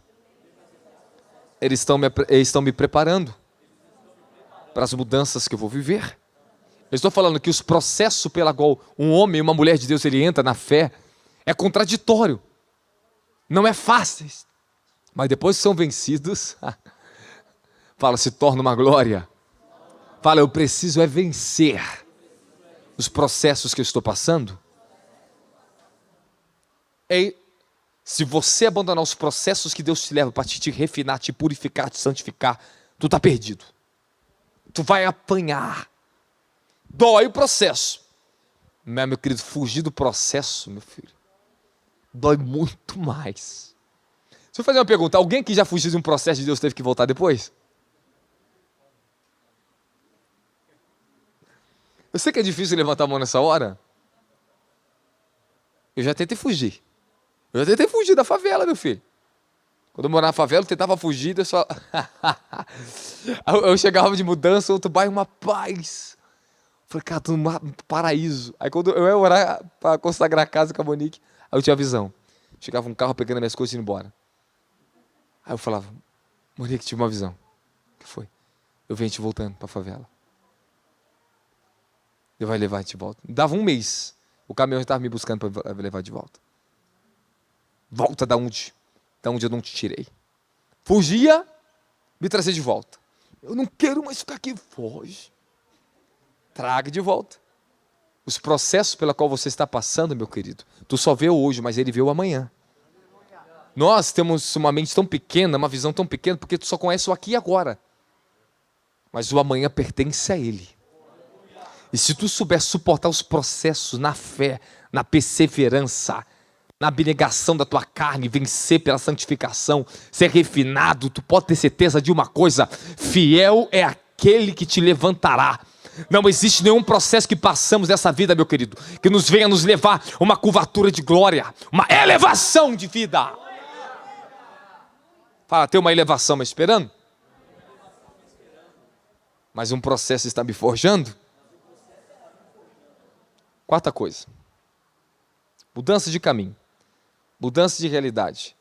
Eles estão me preparando para as mudanças que eu vou viver. Eu estou falando que os processos pela qual um homem e uma mulher de Deus ele entra na fé é contraditório. Não é fácil. Mas depois que são vencidos, fala, se torna uma glória. Fala, eu preciso é vencer os processos que eu estou passando. E se você abandonar os processos que Deus te leva para te refinar, te purificar, te santificar, tu está perdido. Tu vai apanhar. Dói o processo. Mas, meu querido, fugir do processo, meu filho, dói muito mais. Deixa eu fazer uma pergunta. Alguém que já fugiu de um processo de Deus teve que voltar depois? Eu sei que é difícil levantar a mão nessa hora. Eu já tentei fugir. Eu já tentei fugir da favela, meu filho. Quando eu morava na favela, eu tentava fugir, eu só... eu chegava de mudança, outro bairro, uma paz. Falei, cara, tô num paraíso. Aí quando eu ia orar para consagrar a casa com a Monique, aí eu tinha a visão. Chegava um carro pegando minhas coisas e indo embora. Aí eu falava, Monique, tive uma visão. O que foi? Eu venho te voltando para a favela. Ele vai levar de volta. Dava um mês. O caminhão estava me buscando para levar de volta. Volta da onde? Da onde eu não te tirei. Fugia, me trazia de volta. Eu não quero mais ficar aqui. Foge. Traga de volta. Os processos pela qual você está passando, meu querido, tu só vê hoje, mas ele vê o amanhã. Nós temos uma mente tão pequena, uma visão tão pequena, porque tu só conhece o aqui e agora. Mas o amanhã pertence a ele. E se tu souber suportar os processos na fé, na perseverança, na abnegação da tua carne, vencer pela santificação, ser refinado, tu pode ter certeza de uma coisa: fiel é aquele que te levantará. Não existe nenhum processo que passamos nessa vida, meu querido, que nos venha nos levar a uma curvatura de glória, uma elevação de vida. Fala, tem uma elevação me esperando? Mas um processo está me forjando? Quarta coisa. Mudança de caminho, mudança de realidade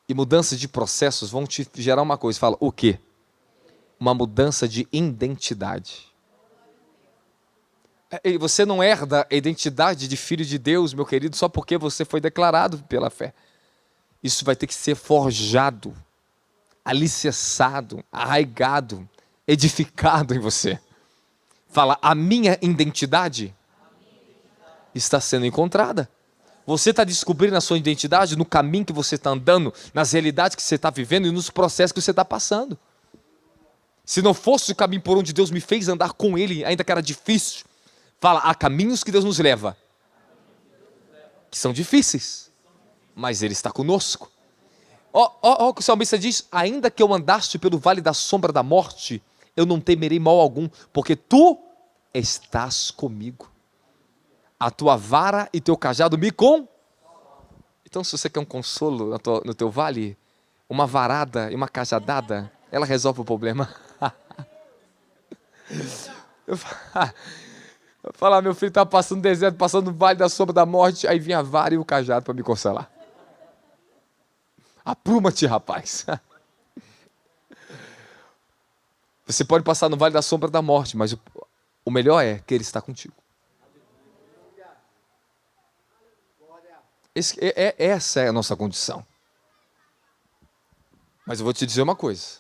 e mudança de processos vão te gerar uma coisa. Fala, o quê? Uma mudança de identidade. E você não herda a identidade de filho de Deus, meu querido, só porque você foi declarado pela fé. Isso vai ter que ser forjado, alicerçado, arraigado, edificado em você. Fala, a minha identidade está sendo encontrada. Você está descobrindo a sua identidade no caminho que você está andando, nas realidades que você está vivendo e nos processos que você está passando. Se não fosse o caminho por onde Deus me fez andar com Ele, ainda que era difícil, fala, há caminhos que Deus nos leva, que são difíceis, mas Ele está conosco. Ó, o que o salmista diz, ainda que eu andaste pelo vale da sombra da morte, eu não temerei mal algum, porque Tu estás comigo. A tua vara e teu cajado me com. Então, se você quer um consolo no teu vale, uma varada e uma cajadada, ela resolve o problema. Eu falar, meu filho estava passando no deserto, passando no vale da sombra da morte, aí vinha a vara e o cajado para me consolar. Apruma-te, rapaz. Você pode passar no vale da sombra da morte, mas o melhor é que Ele está contigo. Essa é a nossa condição. Mas eu vou te dizer uma coisa.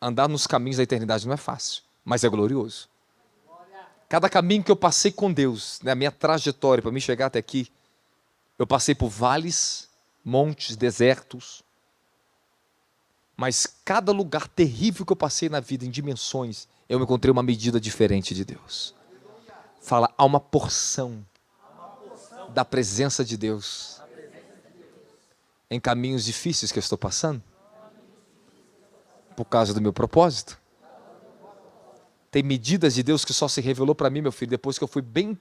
Andar nos caminhos da eternidade não é fácil, mas é glorioso. Cada caminho que eu passei com Deus, na minha trajetória para me chegar até aqui, eu passei por vales, montes, desertos. Mas cada lugar terrível que eu passei na vida, em dimensões, eu encontrei uma medida diferente de Deus. Fala, há uma porção da presença de Deus em caminhos difíceis que eu estou passando, por causa do meu propósito. Tem medidas de Deus que só se revelou para mim, meu filho, depois que eu fui bem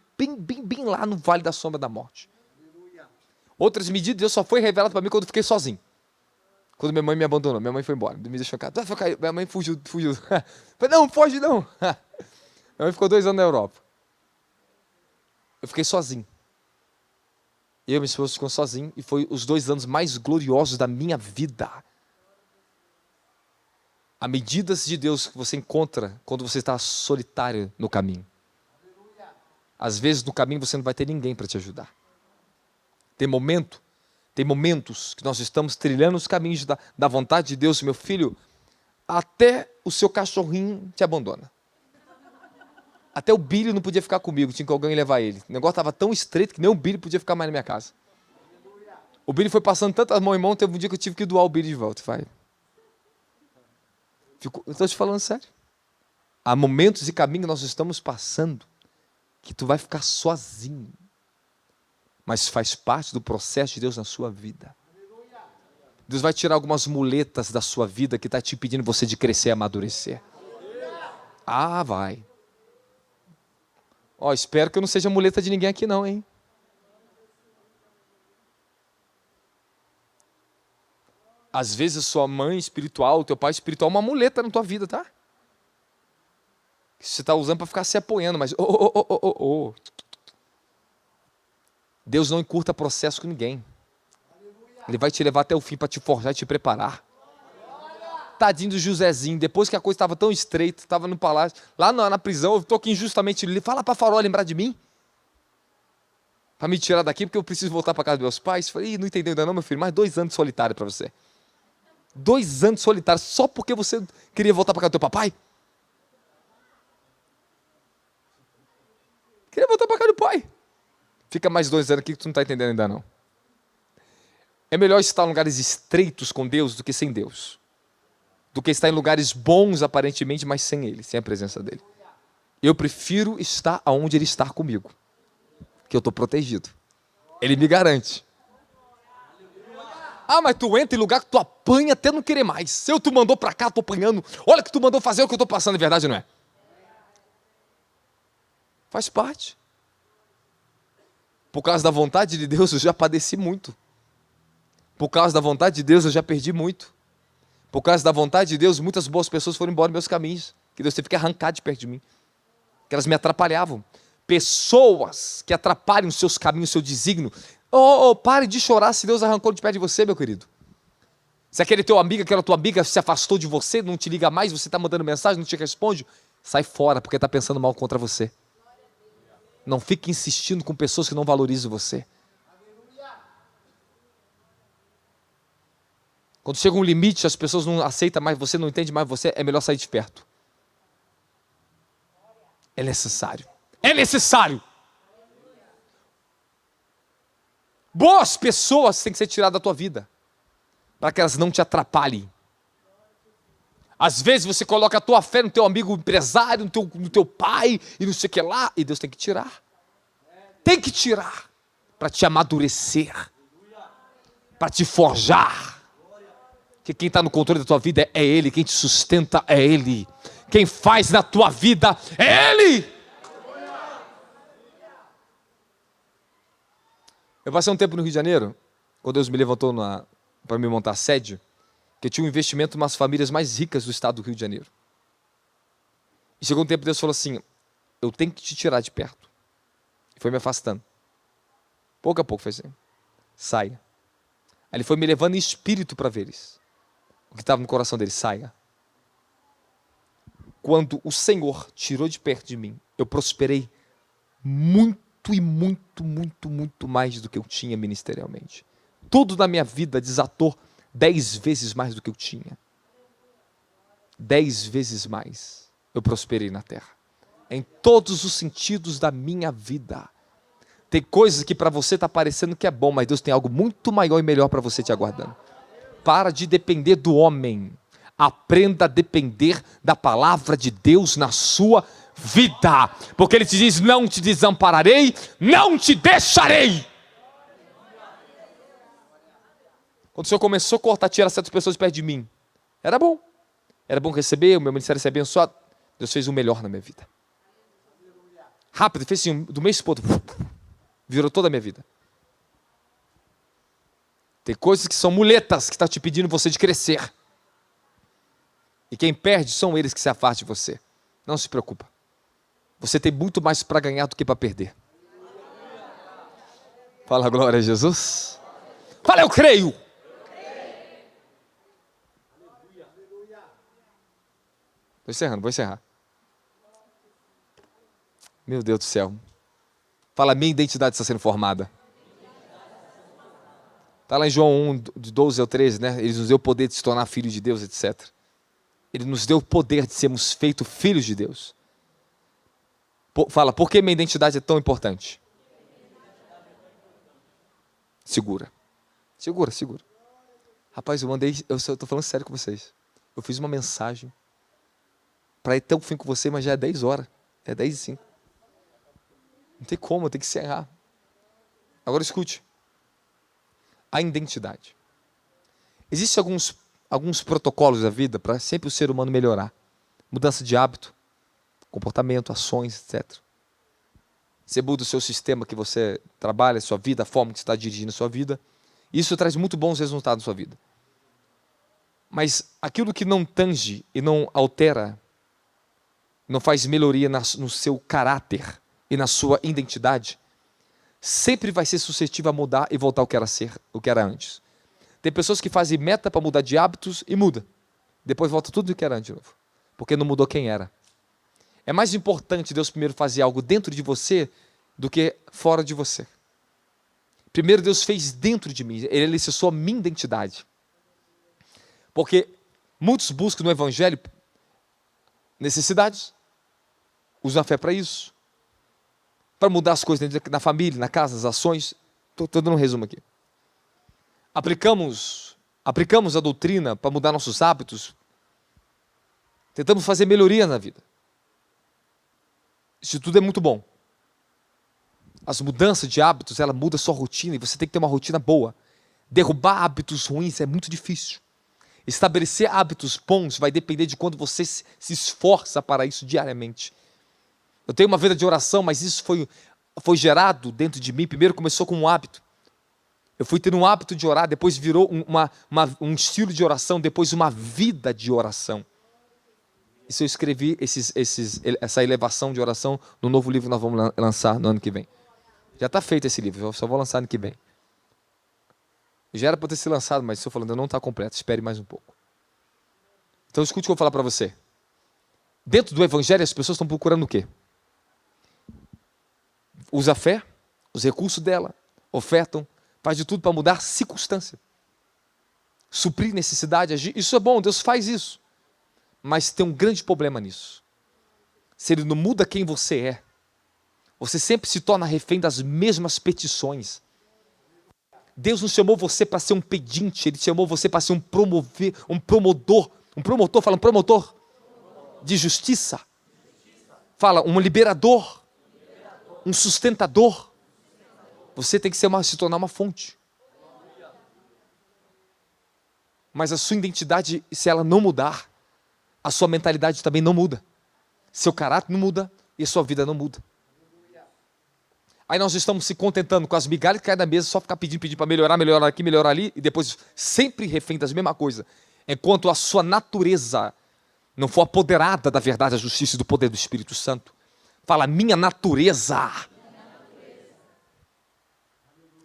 lá no vale da sombra da morte. Outras medidas de Deus só foi revelado para mim quando eu fiquei sozinho. Quando minha mãe me abandonou, minha mãe foi embora, me deixou em casa. Minha mãe fugiu. Falei, não, foge não. Minha mãe ficou 2 anos na Europa. Eu fiquei sozinho. Eu e minha esposa ficamos sozinhos e foi os 2 anos mais gloriosos da minha vida. Há medidas de Deus que você encontra quando você está solitário no caminho. Às vezes no caminho você não vai ter ninguém para te ajudar. Tem momentos que nós estamos trilhando os caminhos da vontade de Deus, meu filho, até o seu cachorrinho te abandona. Até o Billy não podia ficar comigo, tinha que alguém levar ele. O negócio estava tão estreito que nem o Billy podia ficar mais na minha casa. O Billy foi passando tantas mãos em mão, teve um dia que eu tive que doar o Billy de volta. Eu estou te falando sério. Há momentos e caminhos que nós estamos passando que tu vai ficar sozinho. Mas faz parte do processo de Deus na sua vida. Deus vai tirar algumas muletas da sua vida que está te impedindo você de crescer e amadurecer. Ah, vai. Espero que eu não seja muleta de ninguém aqui não, hein? Às vezes sua mãe espiritual, teu pai espiritual é uma muleta na tua vida, tá? Que você está usando para ficar se apoiando, mas Deus não encurta processo com ninguém. Ele vai te levar até o fim para te forjar e te preparar. Tadinho do Josézinho, depois que a coisa estava tão estreita, estava no palácio, lá na prisão, eu estou aqui injustamente, fala para Faraó lembrar de mim, para me tirar daqui, porque eu preciso voltar para casa dos meus pais. Falei, não entendeu ainda não, meu filho, mais 2 anos de solitário para você. 2 anos de solitário, só porque você queria voltar para casa do teu papai? Queria voltar para casa do pai. Fica mais 2 anos aqui que tu não está entendendo ainda não. É melhor estar em lugares estreitos com Deus do que sem Deus. Do que estar em lugares bons aparentemente, mas sem Ele, sem a presença dEle. Eu prefiro estar onde Ele está comigo. Que eu estou protegido. Ele me garante. Ah, mas tu entra em lugar que tu apanha até não querer mais. Se tu mandou para cá, estou apanhando. Olha que tu mandou fazer o que eu estou passando, é verdade, não é? Faz parte. Por causa da vontade de Deus, eu já padeci muito. Por causa da vontade de Deus, eu já perdi muito. Por causa da vontade de Deus, muitas boas pessoas foram embora dos meus caminhos. Que Deus teve que arrancar de perto de mim. Que elas me atrapalhavam. Pessoas que atrapalham os seus caminhos, o seu desígnio. Pare de chorar se Deus arrancou de perto de você, meu querido. Se aquele teu amigo, aquela tua amiga se afastou de você, não te liga mais, você está mandando mensagem, não te responde, sai fora, porque está pensando mal contra você. Não fique insistindo com pessoas que não valorizam você. Quando chega um limite, as pessoas não aceitam mais você, não entendem mais você, é melhor sair de perto. É necessário. É necessário. Boas pessoas têm que ser tiradas da tua vida, para que elas não te atrapalhem. Às vezes você coloca a tua fé no teu amigo empresário, no teu pai, e não sei o que lá, e Deus tem que tirar. Tem que tirar, para te amadurecer, para te forjar. Que quem está no controle da tua vida é Ele, quem te sustenta é Ele, quem faz na tua vida é Ele. Eu passei um tempo no Rio de Janeiro, quando Deus me levantou para me montar a sede, que eu tinha um investimento em umas famílias mais ricas do estado do Rio de Janeiro. E chegou um tempo que Deus falou assim, eu tenho que te tirar de perto. E foi me afastando. Pouco a pouco foi assim, saia. Aí Ele foi me levando em espírito para ver eles. O que estava no coração dele, saia. Quando o Senhor tirou de perto de mim, eu prosperei muito e muito, muito, muito mais do que eu tinha ministerialmente. Tudo na minha vida desatou 10 vezes mais do que eu tinha. 10 vezes mais eu prosperei na terra. Em todos os sentidos da minha vida. Tem coisas que para você está parecendo que é bom, mas Deus tem algo muito maior e melhor para você te aguardando. Para de depender do homem. Aprenda a depender da palavra de Deus na sua vida. Porque Ele te diz, não te desampararei, não te deixarei. Quando o Senhor começou a cortar, tirar certas pessoas de perto de mim, era bom. Era bom receber, o meu ministério ser abençoado. Deus fez o melhor na minha vida. Rápido, fez assim, do mês todo, virou toda a minha vida. Tem coisas que são muletas que estão te pedindo você de crescer. E quem perde são eles que se afastam de você. Não se preocupa. Você tem muito mais para ganhar do que para perder. Fala glória a Jesus. Fala, eu creio. Vou encerrar. Meu Deus do céu. Fala, minha identidade está sendo formada. Está lá em João 1, de 12 ao 13, né? Ele nos deu o poder de se tornar filhos de Deus, etc. Ele nos deu o poder de sermos feitos filhos de Deus. Fala, por que minha identidade é tão importante? Segura. Rapaz, eu estou falando sério com vocês. Eu fiz uma mensagem para ir tão fim com você, mas já é 10 horas. É 10:05. Não tem como, eu tenho que encerrar. Agora escute. A identidade. Existem alguns protocolos da vida para sempre o ser humano melhorar. Mudança de hábito, comportamento, ações, etc. Você muda o seu sistema que você trabalha, a sua vida, a forma que você está dirigindo a sua vida. Isso traz muito bons resultados na sua vida. Mas aquilo que não tange e não altera, não faz melhoria no seu caráter e na sua identidade, sempre vai ser suscetível a mudar e voltar ao que era ser, o que era antes. Tem pessoas que fazem meta para mudar de hábitos e muda. Depois volta tudo o que era antes de novo. Porque não mudou quem era. É mais importante Deus primeiro fazer algo dentro de você do que fora de você. Primeiro Deus fez dentro de mim. Ele alicerçou a minha identidade. Porque muitos buscam no Evangelho necessidades. Usam a fé para isso. Para mudar as coisas na família, na casa, as ações. Estou dando um resumo aqui. Aplicamos a doutrina para mudar nossos hábitos. Tentamos fazer melhoria na vida. Isso tudo é muito bom. As mudanças de hábitos, ela muda a sua rotina e você tem que ter uma rotina boa. Derrubar hábitos ruins é muito difícil. Estabelecer hábitos bons vai depender de quando você se esforça para isso diariamente. Eu tenho uma vida de oração, mas isso foi gerado dentro de mim. Primeiro começou com um hábito. Eu fui tendo um hábito de orar, depois virou um estilo de oração, depois uma vida de oração. Isso eu escrevi essa elevação de oração no novo livro que nós vamos lançar no ano que vem. Já está feito esse livro, eu só vou lançar ano que vem. Já era para ter sido lançado, mas estou falando, não está completo, espere mais um pouco. Então escute o que eu vou falar para você. Dentro do Evangelho as pessoas estão procurando o quê? Usa a fé, os recursos dela, ofertam, faz de tudo para mudar circunstância. Suprir necessidade, agir. Isso é bom, Deus faz isso. Mas tem um grande problema nisso. Se Ele não muda quem você é, você sempre se torna refém das mesmas petições. Deus não chamou você para ser um pedinte, Ele chamou você para ser um promotor de justiça. Fala, um liberador, um sustentador. Você tem que se tornar uma fonte. Mas a sua identidade, se ela não mudar, a sua mentalidade também não muda. Seu caráter não muda e a sua vida não muda. Aí nós estamos se contentando com as migalhas que caem da mesa, só ficar pedindo para melhorar aqui, melhorar ali, e depois sempre refém das mesmas coisas. Enquanto a sua natureza não for apoderada da verdade, da justiça e do poder do Espírito Santo. Fala, minha natureza.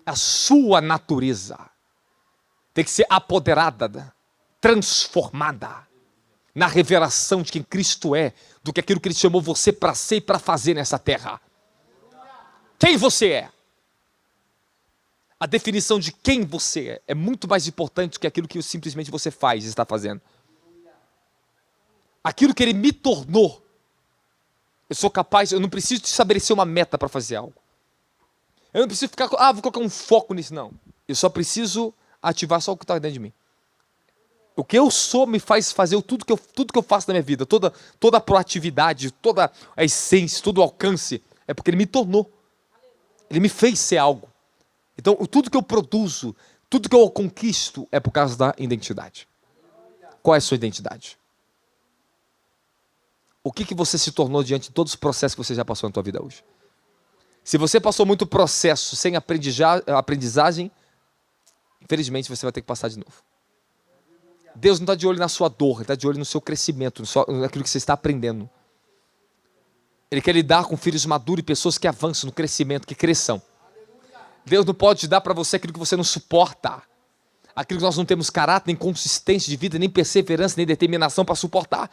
A sua natureza tem que ser apoderada, transformada na revelação de quem Cristo é, do que aquilo que Ele chamou você para ser e para fazer nessa terra. Quem você é? A definição de quem você é muito mais importante do que aquilo que simplesmente você faz e está fazendo. Aquilo que Ele me tornou. Eu sou capaz, eu não preciso estabelecer uma meta para fazer algo. Eu não preciso ficar, vou colocar um foco nisso, não. Eu só preciso ativar só o que está dentro de mim. O que eu sou me faz fazer tudo que eu faço na minha vida, toda a proatividade, toda a essência, todo o alcance, é porque Ele me tornou. Ele me fez ser algo. Então, tudo que eu produzo, tudo que eu conquisto é por causa da identidade. Qual é a sua identidade? O que você se tornou diante de todos os processos que você já passou na sua vida hoje? Se você passou muito processo sem aprendizagem, infelizmente você vai ter que passar de novo. Deus não está de olho na sua dor, Ele está de olho no seu crescimento, naquilo que você está aprendendo. Ele quer lidar com filhos maduros e pessoas que avançam no crescimento, que cresçam. Deus não pode dar para você aquilo que você não suporta. Aquilo que nós não temos caráter, nem consistência de vida, nem perseverança, nem determinação para suportar.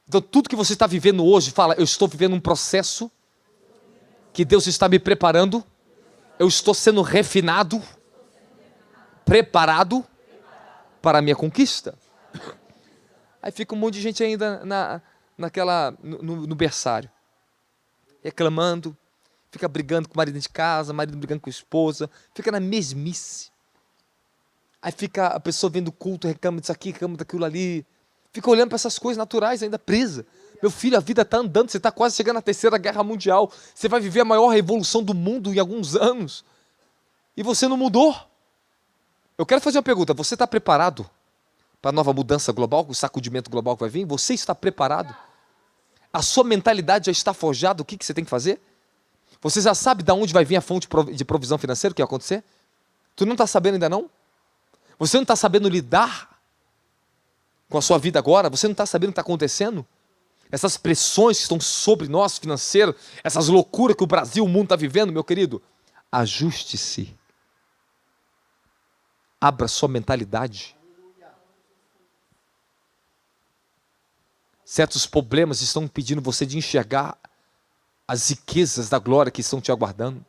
Então tudo que você está vivendo hoje, fala, eu estou vivendo um processo que Deus está me preparando, eu estou sendo refinado, preparado para a minha conquista. Aí fica um monte de gente ainda no berçário, reclamando, fica brigando com o marido de casa, marido brigando com a esposa, fica na mesmice. Aí fica a pessoa vendo o culto, reclama disso aqui, reclama daquilo ali, fica olhando para essas coisas naturais ainda presa. Meu filho, a vida está andando, você está quase chegando na Terceira Guerra Mundial, você vai viver a maior revolução do mundo em alguns anos, e você não mudou. Eu quero fazer uma pergunta, você está preparado para a nova mudança global, o sacudimento global que vai vir? Você está preparado? A sua mentalidade já está forjada, o que você tem que fazer? Você já sabe de onde vai vir a fonte de provisão financeira, o que vai acontecer? Tu não está sabendo ainda não? Você não está sabendo lidar com a sua vida agora? Você não está sabendo o que está acontecendo? Essas pressões que estão sobre nós, financeiro, essas loucuras que o Brasil, o mundo está vivendo, meu querido, ajuste-se. Abra sua mentalidade. Certos problemas estão impedindo você de enxergar as riquezas da glória que estão te aguardando.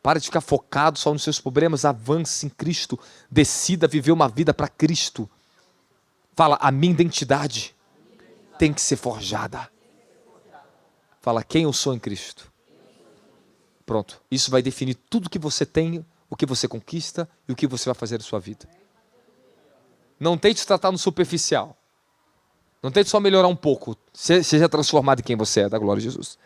Para de ficar focado só nos seus problemas, avance em Cristo, decida viver uma vida para Cristo. Fala, a minha identidade tem que ser forjada. Fala, quem eu sou em Cristo. Pronto, isso vai definir tudo que você tem, o que você conquista e o que você vai fazer na sua vida. Não tente tratar no superficial. Não tente só melhorar um pouco. Seja transformado em quem você é, da glória de Jesus.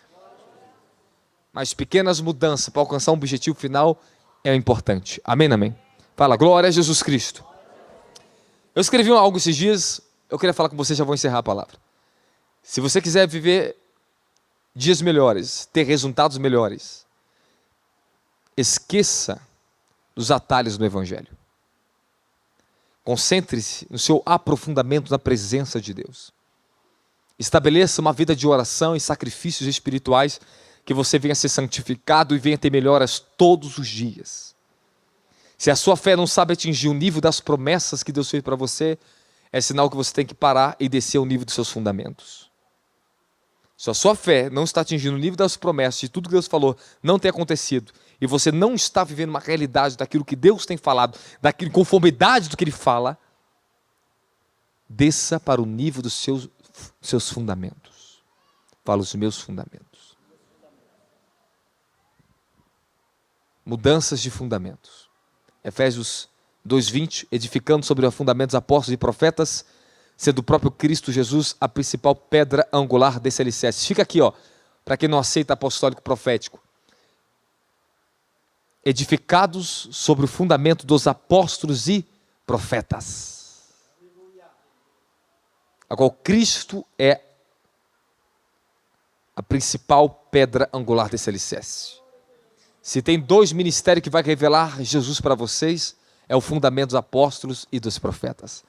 Mas pequenas mudanças para alcançar um objetivo final é importante. Amém, amém? Fala, glória a Jesus Cristo. Eu escrevi algo esses dias, eu queria falar com você, já vou encerrar a palavra. Se você quiser viver dias melhores, ter resultados melhores, esqueça dos atalhos do Evangelho. Concentre-se no seu aprofundamento na presença de Deus. Estabeleça uma vida de oração e sacrifícios espirituais, que você venha ser santificado e venha ter melhoras todos os dias. Se a sua fé não sabe atingir o nível das promessas que Deus fez para você, é sinal que você tem que parar e descer ao nível dos seus fundamentos. Se a sua fé não está atingindo o nível das promessas, de tudo que Deus falou não tem acontecido, e você não está vivendo uma realidade daquilo que Deus tem falado, daquilo conformidade do que Ele fala, desça para o nível dos seus fundamentos. Fala, os meus fundamentos. Mudanças de fundamentos. Efésios 2:20, edificando sobre os fundamentos apóstolos e profetas, sendo o próprio Cristo Jesus a principal pedra angular desse alicerce. Fica aqui, para quem não aceita apostólico profético. Edificados sobre o fundamento dos apóstolos e profetas. Agora, Cristo é a principal pedra angular desse alicerce. Se tem 2 ministérios que vai revelar Jesus para vocês, é o fundamento dos apóstolos e dos profetas.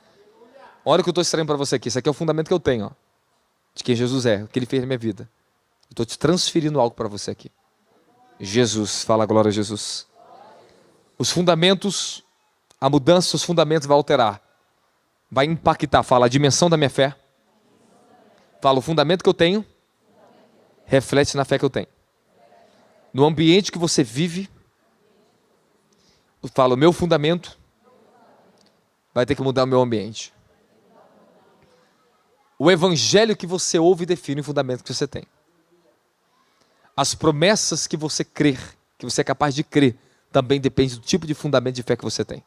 Olha o que eu estou extraindo para você aqui. Isso aqui é o fundamento que eu tenho, de quem Jesus é, o que Ele fez na minha vida. Eu estou te transferindo algo para você aqui. Jesus, fala glória a Jesus. Os fundamentos, a mudança dos fundamentos vai alterar. Vai impactar, fala a dimensão da minha fé. Fala o fundamento que eu tenho, reflete na fé que eu tenho. No ambiente que você vive, fala, o meu fundamento vai ter que mudar o meu ambiente. O evangelho que você ouve define o fundamento que você tem. As promessas que você crer, que você é capaz de crer, também depende do tipo de fundamento de fé que você tem.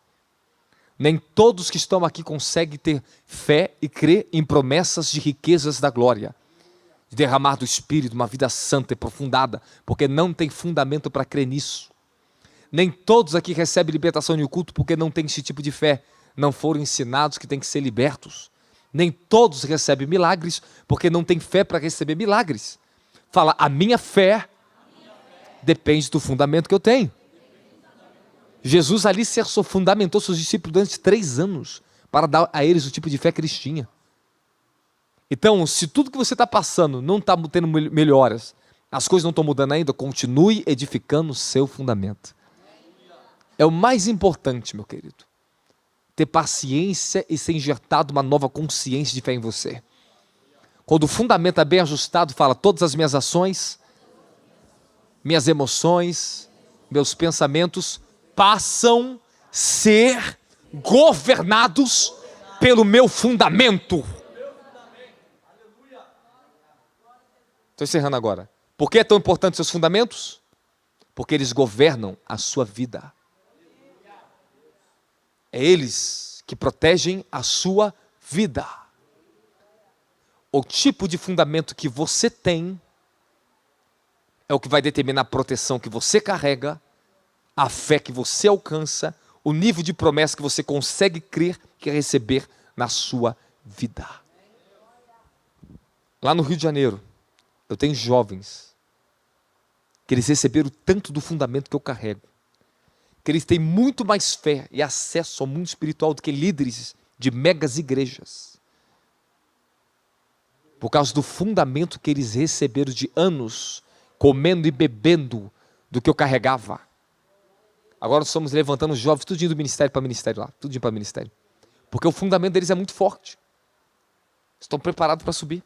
Nem todos que estão aqui conseguem ter fé e crer em promessas de riquezas da glória. De derramar do Espírito, uma vida santa e aprofundada, porque não tem fundamento para crer nisso. Nem todos aqui recebem libertação no culto porque não tem esse tipo de fé. Não foram ensinados que tem que ser libertos. Nem todos recebem milagres porque não tem fé para receber milagres. Fala, a minha fé depende do fundamento que eu tenho. Jesus ali fundamentou seus discípulos durante 3 anos para dar a eles o tipo de fé que eles tinham. Então, se tudo que você está passando não está tendo melhoras, as coisas não estão mudando ainda, continue edificando o seu fundamento. É o mais importante, meu querido. Ter paciência e ser injetado uma nova consciência de fé em você. Quando o fundamento é bem ajustado, fala, todas as minhas ações, minhas emoções, meus pensamentos passam a ser governados pelo meu fundamento. Estou encerrando agora. Por que é tão importante seus fundamentos? Porque eles governam a sua vida. É eles que protegem a sua vida. O tipo de fundamento que você tem é o que vai determinar a proteção que você carrega, a fé que você alcança, o nível de promessa que você consegue crer que receber na sua vida. Lá no Rio de Janeiro, eu tenho jovens que eles receberam tanto do fundamento que eu carrego, que eles têm muito mais fé e acesso ao mundo espiritual do que líderes de megas igrejas. por causa do fundamento que eles receberam de anos, comendo e bebendo do que eu carregava. Agora nós estamos levantando os jovens, tudinho do ministério para ministério lá, tudinho para ministério. Porque o fundamento deles é muito forte. Estão preparados para subir.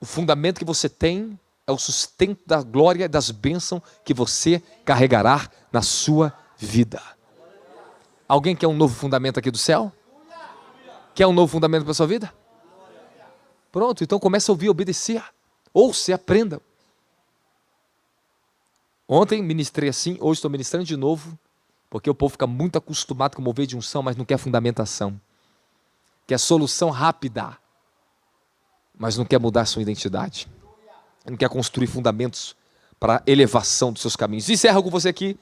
O fundamento que você tem é o sustento da glória e das bênçãos que você carregará na sua vida. Alguém quer um novo fundamento aqui do céu? Quer um novo fundamento para a sua vida? Pronto, então comece a ouvir, obedecer. Ouça e aprenda. Ontem ministrei assim, hoje estou ministrando de novo, porque o povo fica muito acostumado com mover de unção, mas não quer fundamentação. Quer solução rápida, mas não quer mudar a sua identidade. Não quer construir fundamentos para a elevação dos seus caminhos. Encerro com você aqui.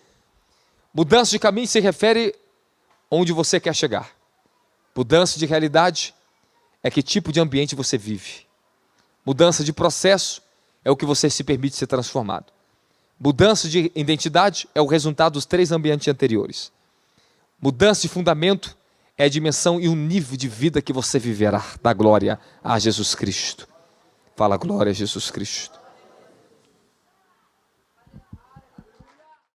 Mudança de caminho se refere onde você quer chegar. Mudança de realidade é que tipo de ambiente você vive. Mudança de processo é o que você se permite ser transformado. Mudança de identidade é o resultado dos 3 ambientes anteriores. Mudança de fundamento é a dimensão e o nível de vida que você viverá da glória a Jesus Cristo. Fala glória a Jesus Cristo.